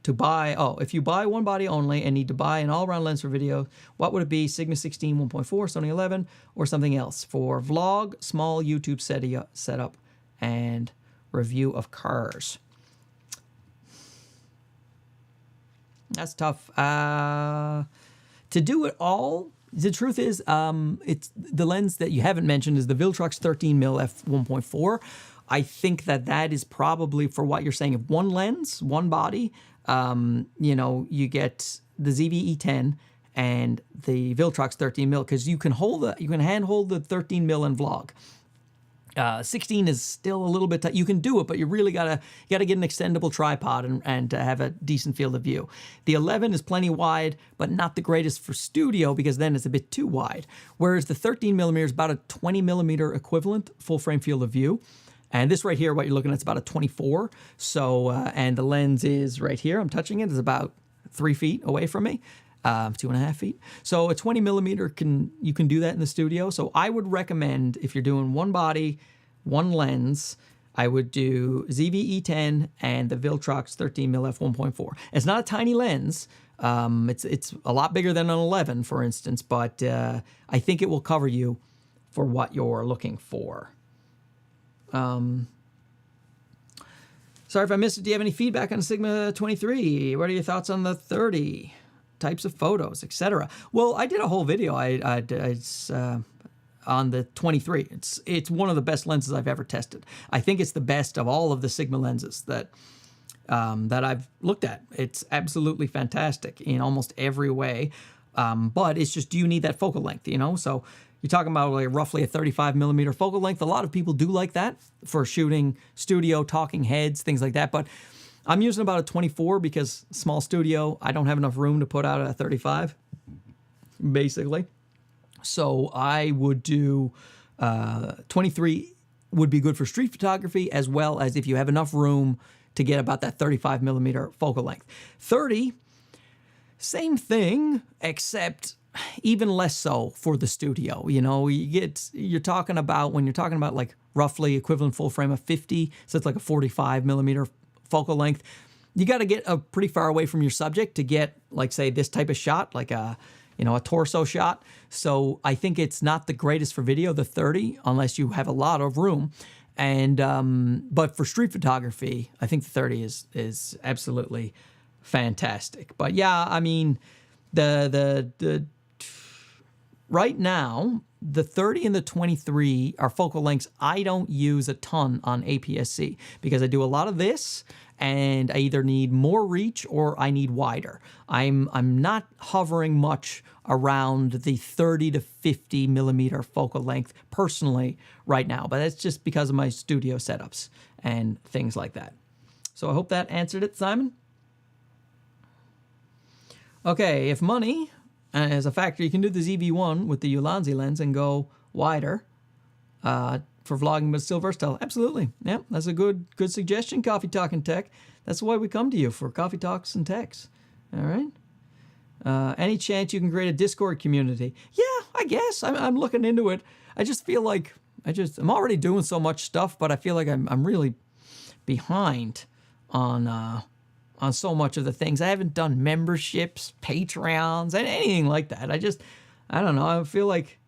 if you buy one body only and need to buy an all-around lens for video, what would it be? Sigma 16 1.4, Sony 11, or something else for vlog, small YouTube setup, and review of cars? That's tough. To do it all, the truth is, it's the lens that you haven't mentioned is the Viltrox 13mm f1.4. I think that is probably, for what you're saying, if one lens, one body, you get the ZV-E10 and the Viltrox 13mm, because you can handhold the 13mm in vlog. 16 is still a little bit tight. You can do it, but you really gotta get an extendable tripod and to have a decent field of view. The 11 is plenty wide, but not the greatest for studio, because then it's a bit too wide. Whereas the 13mm is about a 20mm equivalent full frame field of view. And this right here, what you're looking at, is about a 24. So, and the lens is right here. I'm touching it. It's about 3 feet away from me, 2.5 feet. So a 20mm you can do that in the studio. So I would recommend, if you're doing one body, one lens, I would do ZV-E10 and the Viltrox 13mm f1.4. It's not a tiny lens. It's a lot bigger than an 11, for instance, but I think it will cover you for what you're looking for. Sorry if I missed it. Do you have any feedback on the Sigma 23? What are your thoughts on the 30? Types of photos, etc. Well, I did a whole video on the 23. It's one of the best lenses I've ever tested. I think it's the best of all of the Sigma lenses that I've looked at. It's absolutely fantastic in almost every way. But it's just, do you need that focal length, So you're talking about like roughly a 35mm focal length. A lot of people do like that for shooting studio, talking heads, things like that. But I'm using about a 24 because small studio, I don't have enough room to put out a 35, basically. So I would do 23 would be good for street photography, as well as if you have enough room to get about that 35mm focal length. 30, same thing, except even less so for the studio. You're talking about, when you're talking about like roughly equivalent full frame of 50, so it's like a 45mm focal length, you got to get pretty far away from your subject to get, like, say, this type of shot, like a torso shot. So I think it's not the greatest for video, the 30, unless you have a lot of room. And but for street photography, I think the 30 is absolutely fantastic. But yeah, I mean, the right now, the 30 and the 23 are focal lengths I don't use a ton on APS-C because I do a lot of this and I either need more reach or I need wider. I'm not hovering much around the 30 to 50 millimeter focal length personally right now, but that's just because of my studio setups and things like that. So I hope that answered it, Simon. Okay, if money as a factor, you can do the ZV-1 with the Ulanzi lens and go wider for vlogging, but still versatile. Absolutely. Yeah, that's a good suggestion, Coffee Talk and Tech. That's why we come to you, for Coffee Talks and Techs. All right? Any chance you can create a Discord community? Yeah, I guess. I'm looking into it. I just feel like I'm already doing so much stuff, but I feel like I'm really behind on so much of the things. I haven't done memberships, Patreons, and anything like that. I don't know. I feel like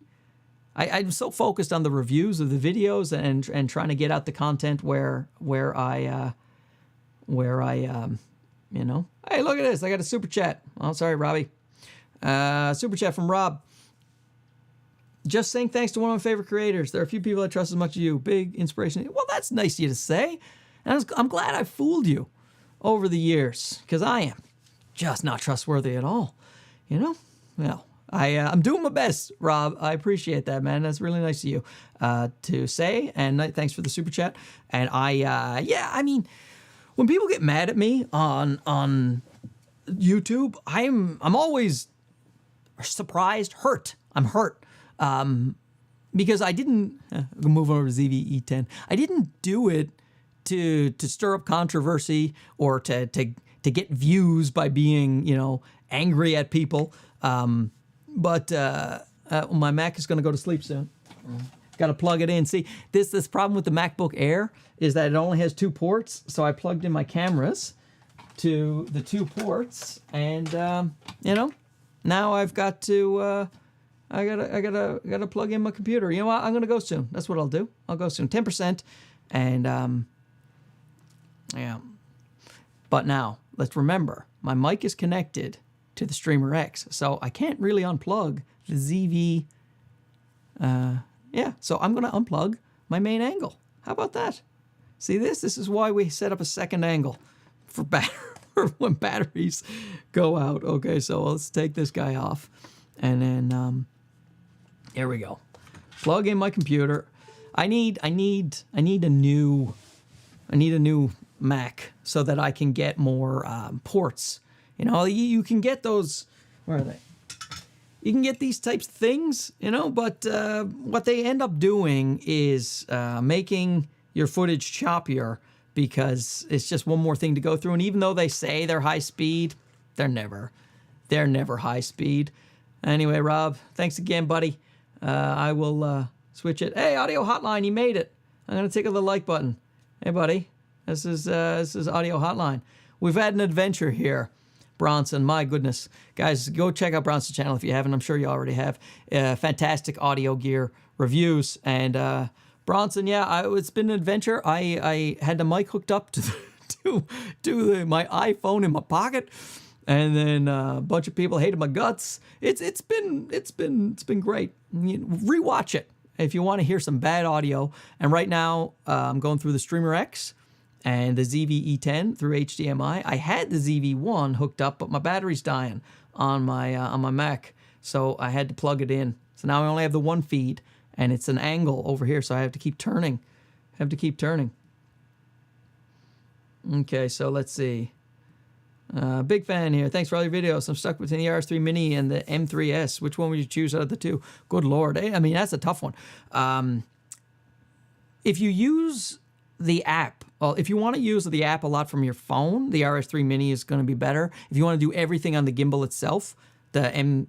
I'm so focused on the reviews of the videos and trying to get out the content where I you know. Hey, look at this. I got a super chat. Oh, sorry, Robbie. Super chat from Rob. Just saying thanks to one of my favorite creators. There are a few people I trust as much as you. Big inspiration. Well, that's nice of you to say. And I'm glad I fooled you over the years, because I am just not trustworthy at all. You know? Well, I'm doing my best, Rob. I appreciate that, man. That's really nice of you to say. And thanks for the super chat. And yeah, I mean, when people get mad at me on YouTube, I'm always surprised, hurt. I'm hurt. Because I didn't move over to ZV-E10. I didn't do it to stir up controversy or to get views by being, you know, angry at people. But my Mac is going to go to sleep soon. Got to plug it in. See, this problem with the MacBook Air is that it only has 2 ports. So I plugged in my cameras to the 2 ports, and you know, now I've got to I gotta plug in my computer. You know what? I'm gonna go soon. That's what I'll do. I'll go soon. 10%, and yeah. But now let's remember, my mic is connected to the Streamer X, so I can't really unplug the ZV. Yeah, so I'm gonna unplug my main angle. How about that? See this? This is why we set up a second angle for when batteries go out. Okay, so let's take this guy off, and then here we go. Plug in my computer. I need a new Mac so that I can get more ports. You know, you can get those. Where are they? You can get these types of things, you know, but what they end up doing is making your footage choppier, because it's just one more thing to go through. And even though they say they're high speed, they're never high speed. Anyway, Rob, thanks again, buddy. I will switch it. Hey, Audio Hotline, you made it. I'm gonna tickle the like button. Hey, buddy, this is Audio Hotline. We've had an adventure here, Bronson. My goodness, guys, go check out Bronson's channel if you haven't. I'm sure you already have. Fantastic audio gear reviews. And Bronson, yeah, it's been an adventure. I had the mic hooked up to my iPhone in my pocket, and then a bunch of people hated my guts. It's been great. Rewatch it if you want to hear some bad audio. And right now, I'm going through the Streamer X and the ZV-E10 through HDMI. I had the ZV-1 hooked up, but my battery's dying on my Mac, so I had to plug it in. So now I only have the one feed, and it's an angle over here, so I have to keep turning. Okay, so let's see. Big fan here. Thanks for all your videos. I'm stuck between the RS3 Mini and the M3S. Which one would you choose out of the two? Good Lord. I mean, that's a tough one. If you use the app, well, if you want to use the app a lot from your phone, the RS3 Mini is going to be better. If you want to do everything on the gimbal itself, the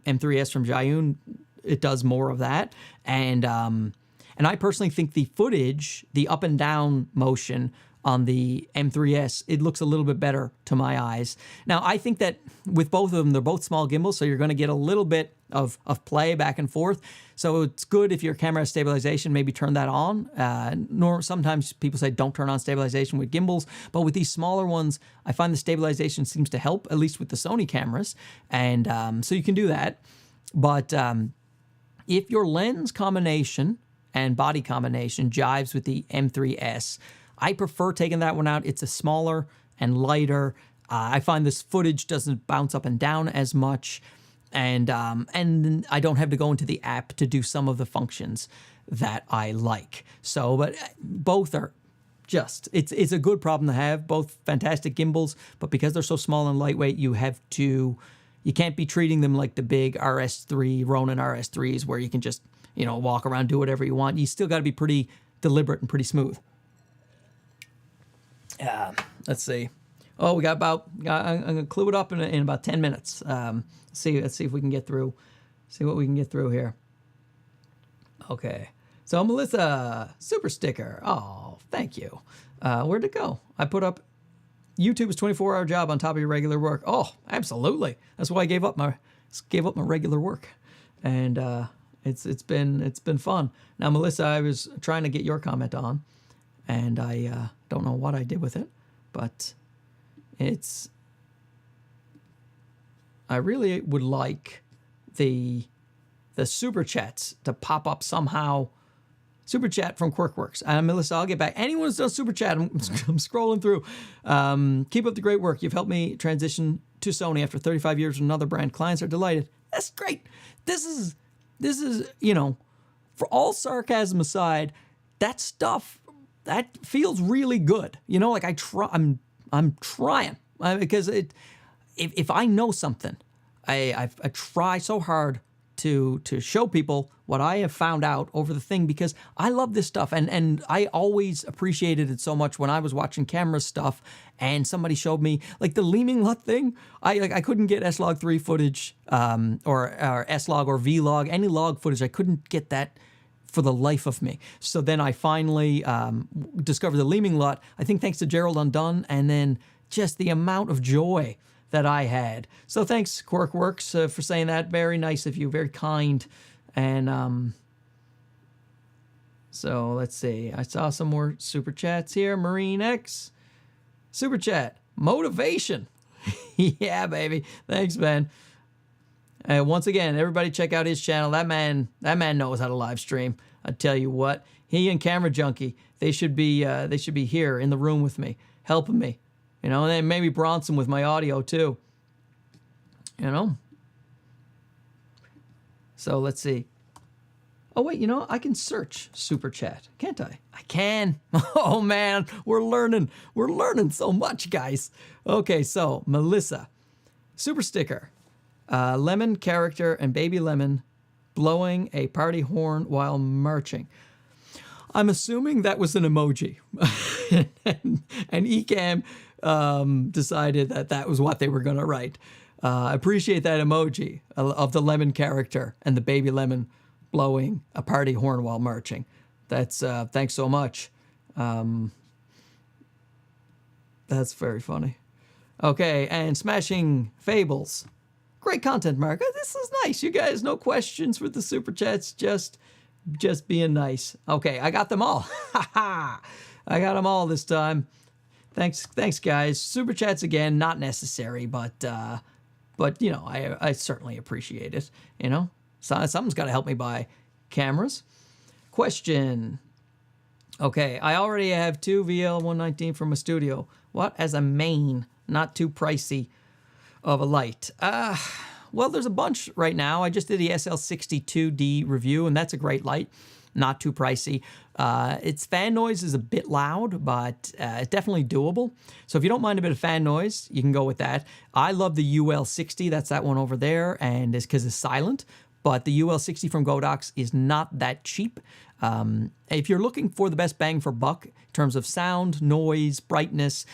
M3S from Zhiyun, it does more of that. And I personally think the footage, the up and down motion on the M3S, it looks a little bit better to my eyes. Now, I think that with both of them, they're both small gimbals, so you're going to get a little bit of play back and forth. So it's good if your camera has stabilization, maybe turn that on. Sometimes people say don't turn on stabilization with gimbals, but with these smaller ones, I find the stabilization seems to help, at least with the Sony cameras. And so you can do that. But if your lens combination and body combination jives with the M3S, I prefer taking that one out. It's a smaller and lighter. I find this footage doesn't bounce up and down as much, and I don't have to go into the app to do some of the functions that I like. So, but both are just, it's a good problem to have. Both fantastic gimbals, but because they're so small and lightweight, you can't be treating them like the big RS3, Ronin RS3s, where you can just, walk around, do whatever you want. You still got to be pretty deliberate and pretty smooth. Let's see. Oh, we got I'm going to clue it up in about 10 minutes. Let's see if we can get through. See what we can get through here. Okay. So Melissa, super sticker. Oh, thank you. Where'd it go? I put up YouTube is 24-hour job on top of your regular work. Oh, absolutely. That's why I gave up my regular work. And it's been fun. Now, Melissa, I was trying to get your comment on, and I don't know what I did with it, but I really would like the super chats to pop up somehow. Super chat from Quirkworks. Melissa, I'll get back. Anyone who's done super chat, I'm scrolling through. Keep up the great work. You've helped me transition to Sony after 35 years with another brand. Clients are delighted. That's great. This is for all sarcasm aside, that stuff, that feels really good. I'm trying because if I know something, I try so hard to show people what I have found out over the thing, because I love this stuff, and I always appreciated it so much when I was watching camera stuff and somebody showed me like the Leeming LUT thing. I couldn't get S-Log3 footage or S-Log or V-Log, any log footage. I couldn't get that for the life of me. So then I finally discovered the Leeming LUT, I think thanks to Gerald Undone, and then just the amount of joy that I had. So thanks, Quirkworks, for saying that. Very nice of you, very kind. And so let's see. I saw some more super chats here. Marine X, super chat, motivation. Yeah, baby. Thanks, man. Once again, everybody check out his channel. That man knows how to live stream. I tell you what, he and Camera Junkie, they should be here in the room with me, helping me. And then maybe Bronson with my audio too. So let's see. Oh wait, I can search super chat, can't I? I can. Oh man, we're learning so much, guys. Okay, so Melissa, super sticker, lemon character and baby lemon blowing a party horn while marching. I'm assuming that was an emoji, and Ecamm decided that was what they were going to write. I appreciate that emoji of the lemon character and the baby lemon blowing a party horn while marching. That's thanks so much. That's very funny. Okay, and Smashing Fables. Great content, Mark. This is nice. You guys, no questions for the super chats, just being nice. Okay, I got them all. I got them all this time. Thanks, guys. Super chats again, not necessary, but I certainly appreciate it. So something's got to help me buy cameras. Question. Okay, I already have two VL119 from a studio. What as a main, not too pricey of a light? Well, there's a bunch right now. I just did the SL62D review, and that's a great light. Not too pricey. Its fan noise is a bit loud, but it's definitely doable. So if you don't mind a bit of fan noise, you can go with that. I love the UL60. That's that one over there, and it's because it's silent. But the UL60 from Godox is not that cheap. If you're looking for the best bang for buck in terms of sound, noise, brightness,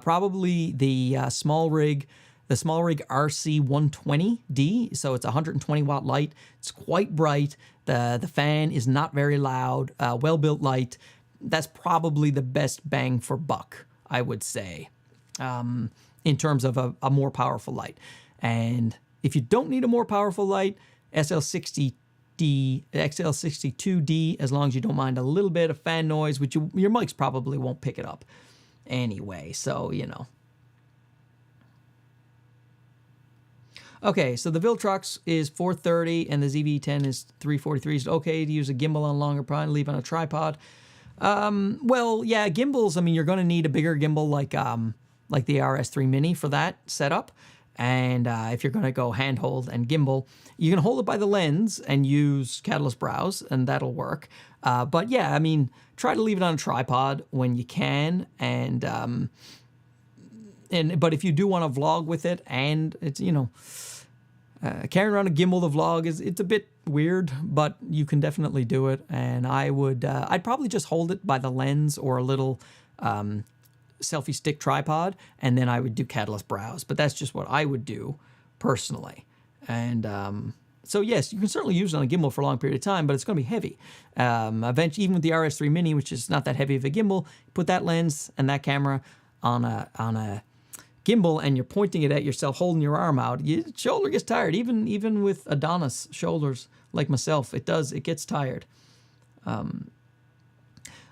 probably the small rig RC120D. So it's a 120 watt light. It's quite bright. The fan is not very loud. Well-built light. that's probably the best bang for buck, I would say, in terms of a more powerful light. And if you don't need a more powerful light, SL60D, XL62D, as long as you don't mind a little bit of fan noise, which your mics probably won't pick it up anyway, so, you know. Okay, so the Viltrox is 430 and the ZV-E10 is 343. Is it okay to use a gimbal on longer prod and leave on a tripod? Well, yeah, gimbals, I mean, you're going to need a bigger gimbal like the RS3 Mini for that setup. And if you're going to go handhold and gimbal, you can hold it by the lens and use Catalyst Browse, and that'll work. But yeah, I mean, try to leave it on a tripod when you can. But if you do want to vlog with it, and it's, you know, carrying around a gimbal to vlog it's a bit weird, but you can definitely do it. And I'd probably just hold it by the lens or a little selfie stick tripod, and then I would do Catalyst Browse. But that's just what I would do personally. And so yes, you can certainly use it on a gimbal for a long period of time, but it's going to be heavy. Eventually, even with the RS3 Mini, which is not that heavy of a gimbal, put that lens and that camera on a gimbal, and you're pointing it at yourself, holding your arm out. Your shoulder gets tired, even with Adonis shoulders like myself. It gets tired.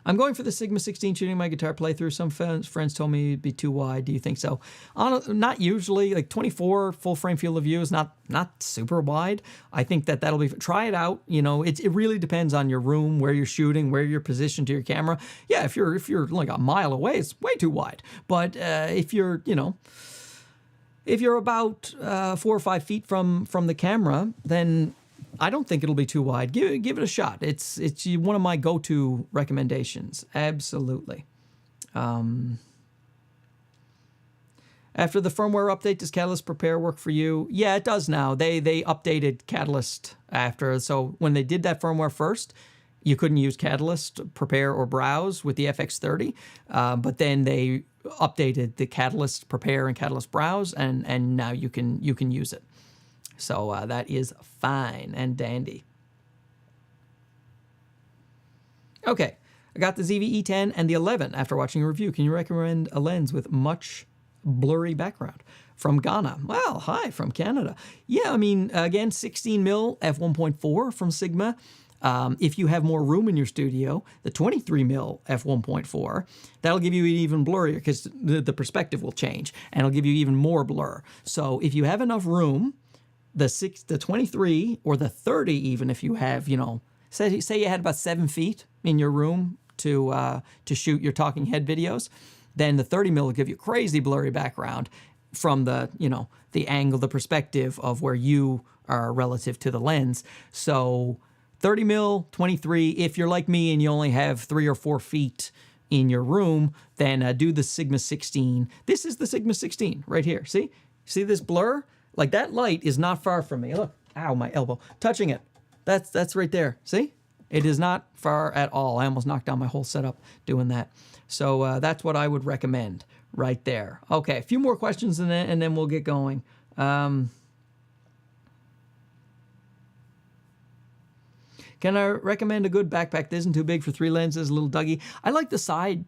I'm going for the Sigma 16 shooting my guitar playthrough. Some friends told me it'd be too wide. Do you think so? Not usually. Like 24 full frame field of view is not super wide. I think that'll be. Try it out. You know, it really depends on your room, where you're shooting, where you're positioned to your camera. Yeah, if you're like a mile away, it's way too wide. But if you're about 4 or 5 feet from the camera, then I don't think it'll be too wide. Give it a shot. It's one of my go-to recommendations. Absolutely. After the firmware update, does Catalyst Prepare work for you? Yeah, it does now. They updated Catalyst after. So when they did that firmware first, you couldn't use Catalyst Prepare or Browse with the FX30. But then they updated the Catalyst Prepare and Catalyst Browse, and now you can use it. So that is fine and dandy. Okay, I got the ZV-E10 and the 11 after watching a review. Can you recommend a lens with much blurry background? From Ghana. Well, hi, from Canada. Yeah, I mean, again, 16mm f1.4 from Sigma. If you have more room in your studio, the 23mm f1.4, that'll give you an even blurrier, because the perspective will change, and it'll give you even more blur. So if you have enough room, the 23 or the 30, even if you have, you know, say you had about 7 feet in your room to shoot your talking head videos, then the 30mm will give you crazy blurry background from the, you know, the angle, the perspective of where you are relative to the lens. So 30mm, 23, if you're like me and you only have 3 or 4 feet in your room, then do the Sigma 16. This is the Sigma 16 right here. See this blur? Like, that light is not far from me. Look, ow, my elbow. Touching it. That's right there. See? It is not far at all. I almost knocked down my whole setup doing that. So that's what I would recommend right there. Okay, a few more questions and then we'll get going. Can I recommend a good backpack that isn't too big for 3 lenses, a little duggy? I like the side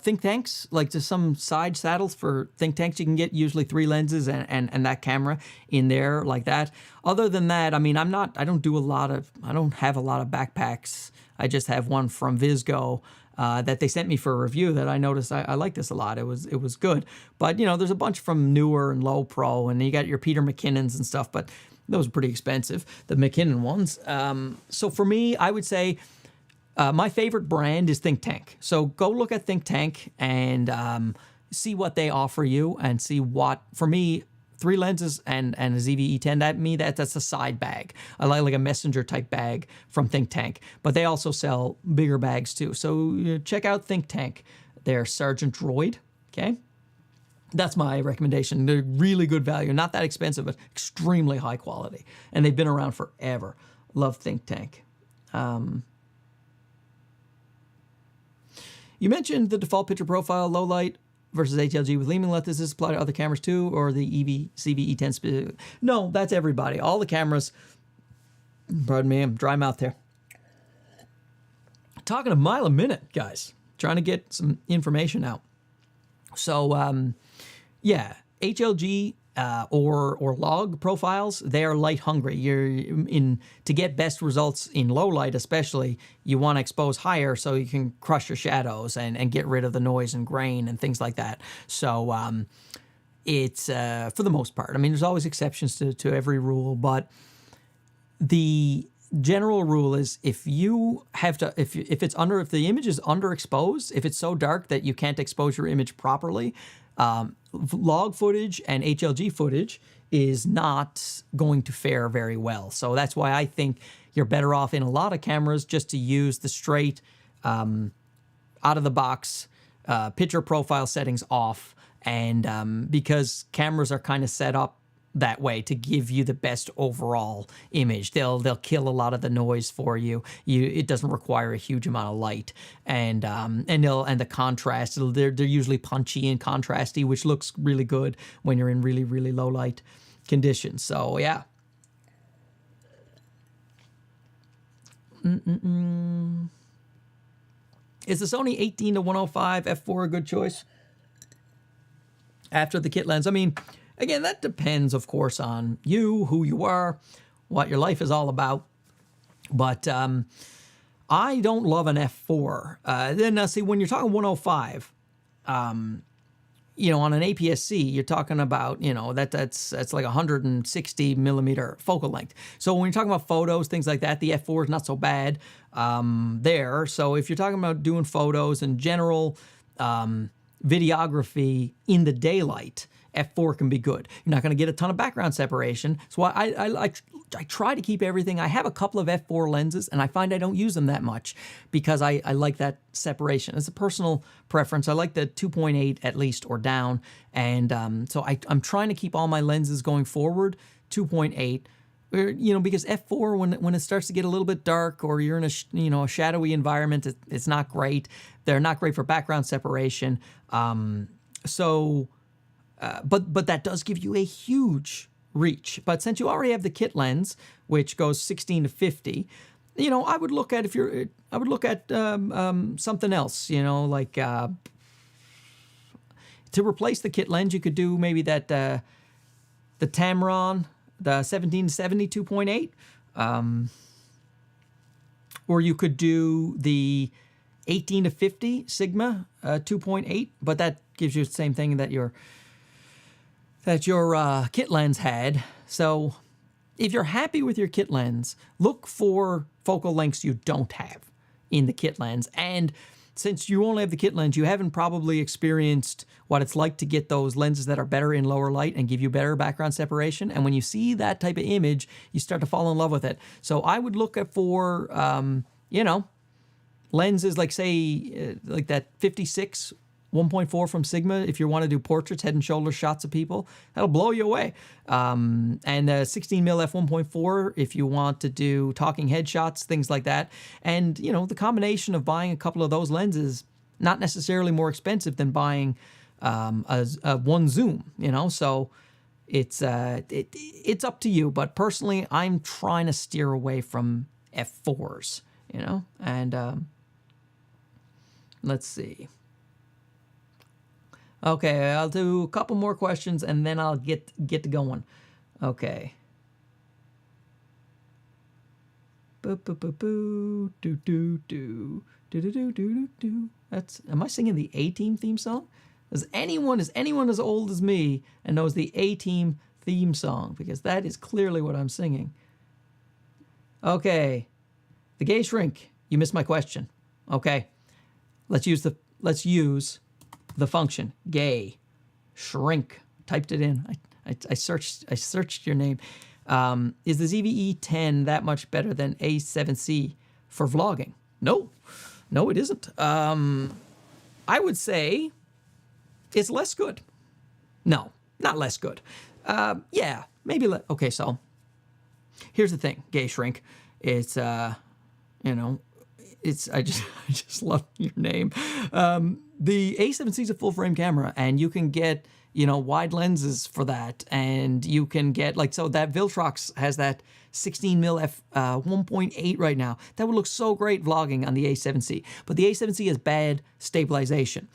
think tanks, like just some side saddles for think tanks. You can get usually 3 lenses and that camera in there like that. Other than that, I mean, I don't have a lot of backpacks. I just have one from Visgo that they sent me for a review that I noticed I like this a lot. It was good. But, you know, there's a bunch from Newer and Low Pro, and you got your Peter McKinnons and stuff, but those are pretty expensive, the McKinnon ones. So for me, I would say my favorite brand is Think Tank. So go look at Think Tank and see what they offer you, and see what, for me, 3 lenses and a ZV-E10, that's a side bag. I like a messenger type bag from Think Tank, but they also sell bigger bags too. So check out Think Tank. They're Sergeant Droid, okay? That's my recommendation. They're really good value, not that expensive, but extremely high quality. And they've been around forever. Love Think Tank. You mentioned the default picture profile, low light versus HLG with leaming. Does this apply to other cameras too, or the ZV-E10 specific? No, that's everybody. All the cameras, pardon me, I'm dry mouth here. talking a mile a minute, guys. Trying to get some information out. So, yeah, HLG or log profiles, they are light hungry. To get best results in low light, especially, you want to expose higher so you can crush your shadows and get rid of the noise and grain and things like that. So it's for the most part. I mean, there's always exceptions to every rule, but the general rule is if the image is underexposed, if it's so dark that you can't expose your image properly, log footage and HLG footage is not going to fare very well. So that's why I think you're better off in a lot of cameras just to use the straight out of the box picture profile settings off, and because cameras are kind of set up that way to give you the best overall image. They'll kill a lot of the noise for you. It doesn't require a huge amount of light, and the contrast. They're usually punchy and contrasty, which looks really good when you're in really, really low light conditions. So yeah. Is the Sony 18-105 f4 a good choice after the kit lens? I mean, again, that depends, of course, on you, who you are, what your life is all about. But I don't love an f4. Then see, when you're talking 105, on an APS-C, you're talking about, that's like 160 millimeter focal length. So when you're talking about photos, things like that, the f4 is not so bad there. So if you're talking about doing photos and general videography in the daylight, f4 can be good. You're not going to get a ton of background separation. So I try to keep everything. I have a couple of f4 lenses, and I find I don't use them that much because I like that separation. It's a personal preference. I like the 2.8 at least or down, and so I'm trying to keep all my lenses going forward 2.8. Because f4, when it starts to get a little bit dark or you're in a shadowy environment, it's not great. They're not great for background separation. But that does give you a huge reach. But since you already have the kit lens, which goes 16 to 50, I would look at something else. Like to replace the kit lens, you could do maybe that the Tamron, the 1770 2.8, or you could do the 18 to 50 Sigma 2.8, but that gives you the same thing that your kit lens had. So if you're happy with your kit lens, look for focal lengths you don't have in the kit lens. And since you only have the kit lens, you haven't probably experienced what it's like to get those lenses that are better in lower light and give you better background separation. And when you see that type of image, you start to fall in love with it. So I would look for, lenses like, say, like that 56 1.4 from Sigma, if you want to do portraits, head and shoulder shots of people, that'll blow you away. And 16mm f1.4 if you want to do talking headshots, things like that. And, the combination of buying a couple of those lenses, not necessarily more expensive than buying a one zoom, So it's up to you. But personally, I'm trying to steer away from f4s, And let's see. Okay, I'll do a couple more questions and then I'll get to going. Okay. That's, am I singing the A-Team theme song? Is anyone as old as me and knows the A-Team theme song? Because that is clearly what I'm singing. Okay. The gay shrink. You missed my question. Okay. Let's use the function gay shrink. Typed it in. I searched your name. Is the ZV-E10 that much better than A7C for vlogging? No, it isn't. I would say it's less good. No, not less good. Yeah, maybe. Okay, so here's the thing, gay shrink. It's it's I just love your name. The A7C is a full frame camera, and you can get wide lenses for that. And you can get, like, so that Viltrox has that 16mm f 1.8 right now. That would look so great vlogging on the A7C. But the A7C has bad stabilization.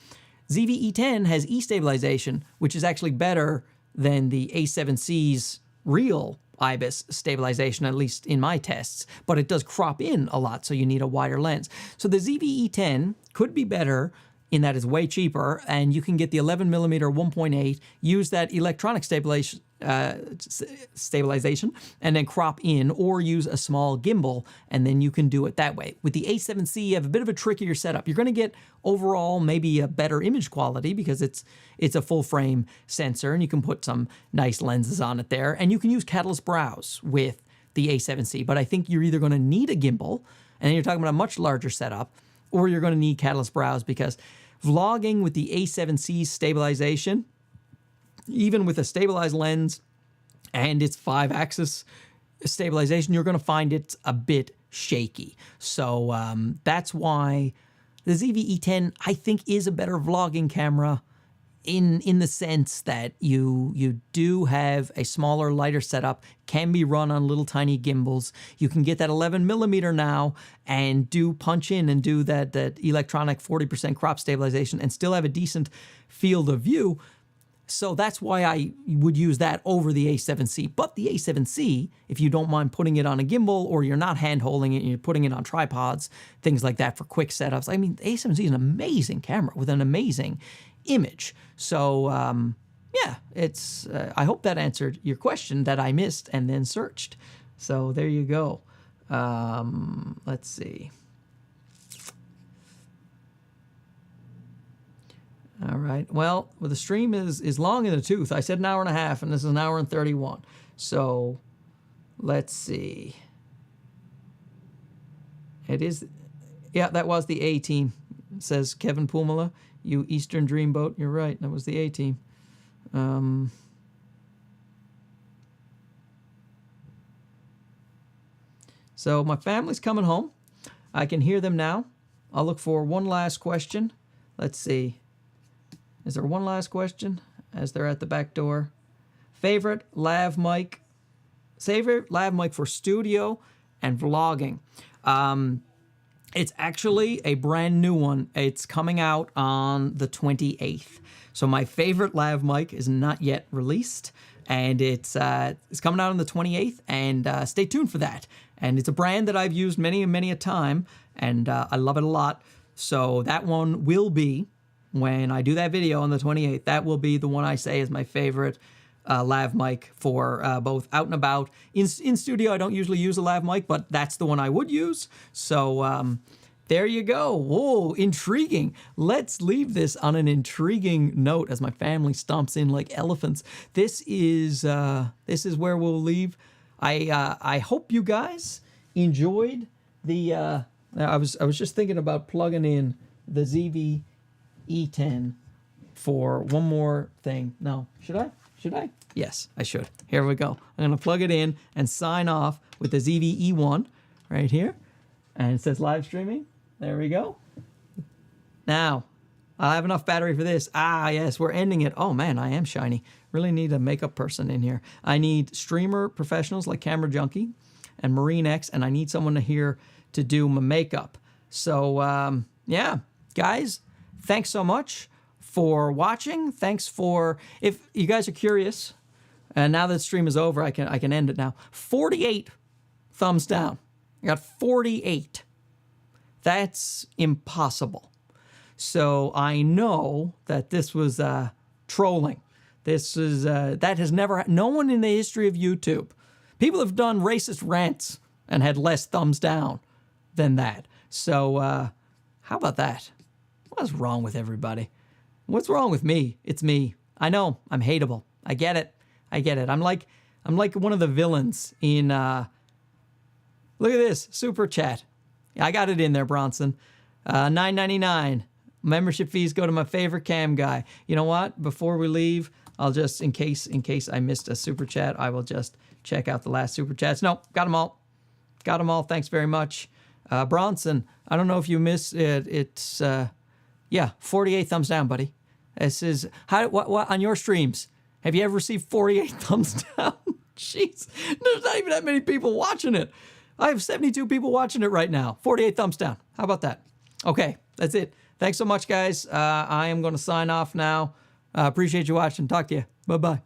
ZV-E10 has E-stabilization, which is actually better than the A7C's real IBIS stabilization, at least in my tests, but it does crop in a lot, so you need a wider lens. So the ZV-E10 could be better in that it's way cheaper, and you can get the 11mm 1.8, use that electronic stabilization, and then crop in, or use a small gimbal, and then you can do it that way. With the A7C, you have a bit of a trickier setup. You're going to get overall maybe a better image quality because it's a full frame sensor, and you can put some nice lenses on it there, and you can use Catalyst Browse with the A7C. But I think you're either going to need a gimbal, and then you're talking about a much larger setup, or you're going to need Catalyst Browse, because vlogging with the A7C stabilization, even with a stabilized lens and its 5-axis stabilization, you're going to find it's a bit shaky. So that's why the ZV-E10, I think, is a better vlogging camera in the sense that you do have a smaller, lighter setup, can be run on little tiny gimbals. You can get that 11mm now and do punch in and do that electronic 40% crop stabilization and still have a decent field of view. So that's why I would use that over the A7C. But the A7C, if you don't mind putting it on a gimbal, or you're not hand-holding it and you're putting it on tripods, things like that for quick setups. I mean, the A7C is an amazing camera with an amazing image. So yeah, it's I hope that answered your question that I missed and then searched. So there you go. Let's see. All right. Well, the stream is long in the tooth. I said an hour and a half, and this is an hour and 31. So let's see. It is, yeah, that was the A team, says Kevin Pumala. You Eastern Dreamboat. You're right. That was the A team. So my family's coming home. I can hear them now. I'll look for one last question. Let's see. Is there one last question as they're at the back door? Favorite lav mic for studio and vlogging. It's actually a brand new one. It's coming out on the 28th. So my favorite lav mic is not yet released, and it's coming out on the 28th, and stay tuned for that. And it's a brand that I've used many and many a time, and I love it a lot. So that one will be, when I do that video on the 28th, that will be the one I say is my favorite lav mic for both out and about. In studio, I don't usually use a lav mic, but that's the one I would use. So there you go. Whoa, intriguing. Let's leave this on an intriguing note as my family stomps in like elephants. This is where we'll leave. I hope you guys enjoyed the. I was just thinking about plugging in the ZV-E10 for one more thing. No, should I? Should I? Yes, I should. Here we go. I'm going to plug it in and sign off with the ZV-E1 right here. And it says live streaming. There we go. Now, I have enough battery for this. Ah, yes, we're ending it. Oh, man, I am shiny. Really need a makeup person in here. I need streamer professionals like Camera Junkie and Marine X, and I need someone here to do my makeup. So, yeah, guys, thanks so much for watching. Thanks for, if you guys are curious, and now that the stream is over, I can end it now. 48 thumbs down. I got 48. That's impossible. So I know that this was trolling. This is that has never, no one in the history of YouTube. People have done racist rants and had less thumbs down than that. So how about that? What's wrong with everybody? What's wrong with me? It's me. I know I'm hateable. I get it. I get it. I'm like one of the villains in. Look at this super chat. I got it in there, Bronson. $9.99. Membership fees go to my favorite cam guy. You know what? Before we leave, I'll just, in case I missed a super chat, I will just check out the last super chats. No, got them all. Got them all. Thanks very much. Bronson, I don't know if you missed it. It's, yeah, 48 thumbs down, buddy. This is what on your streams. Have you ever received 48 thumbs down? Jeez, there's not even that many people watching it. I have 72 people watching it right now. 48 thumbs down. How about that? Okay, that's it. Thanks so much, guys. I am going to sign off now. Appreciate you watching. Talk to you. Bye-bye.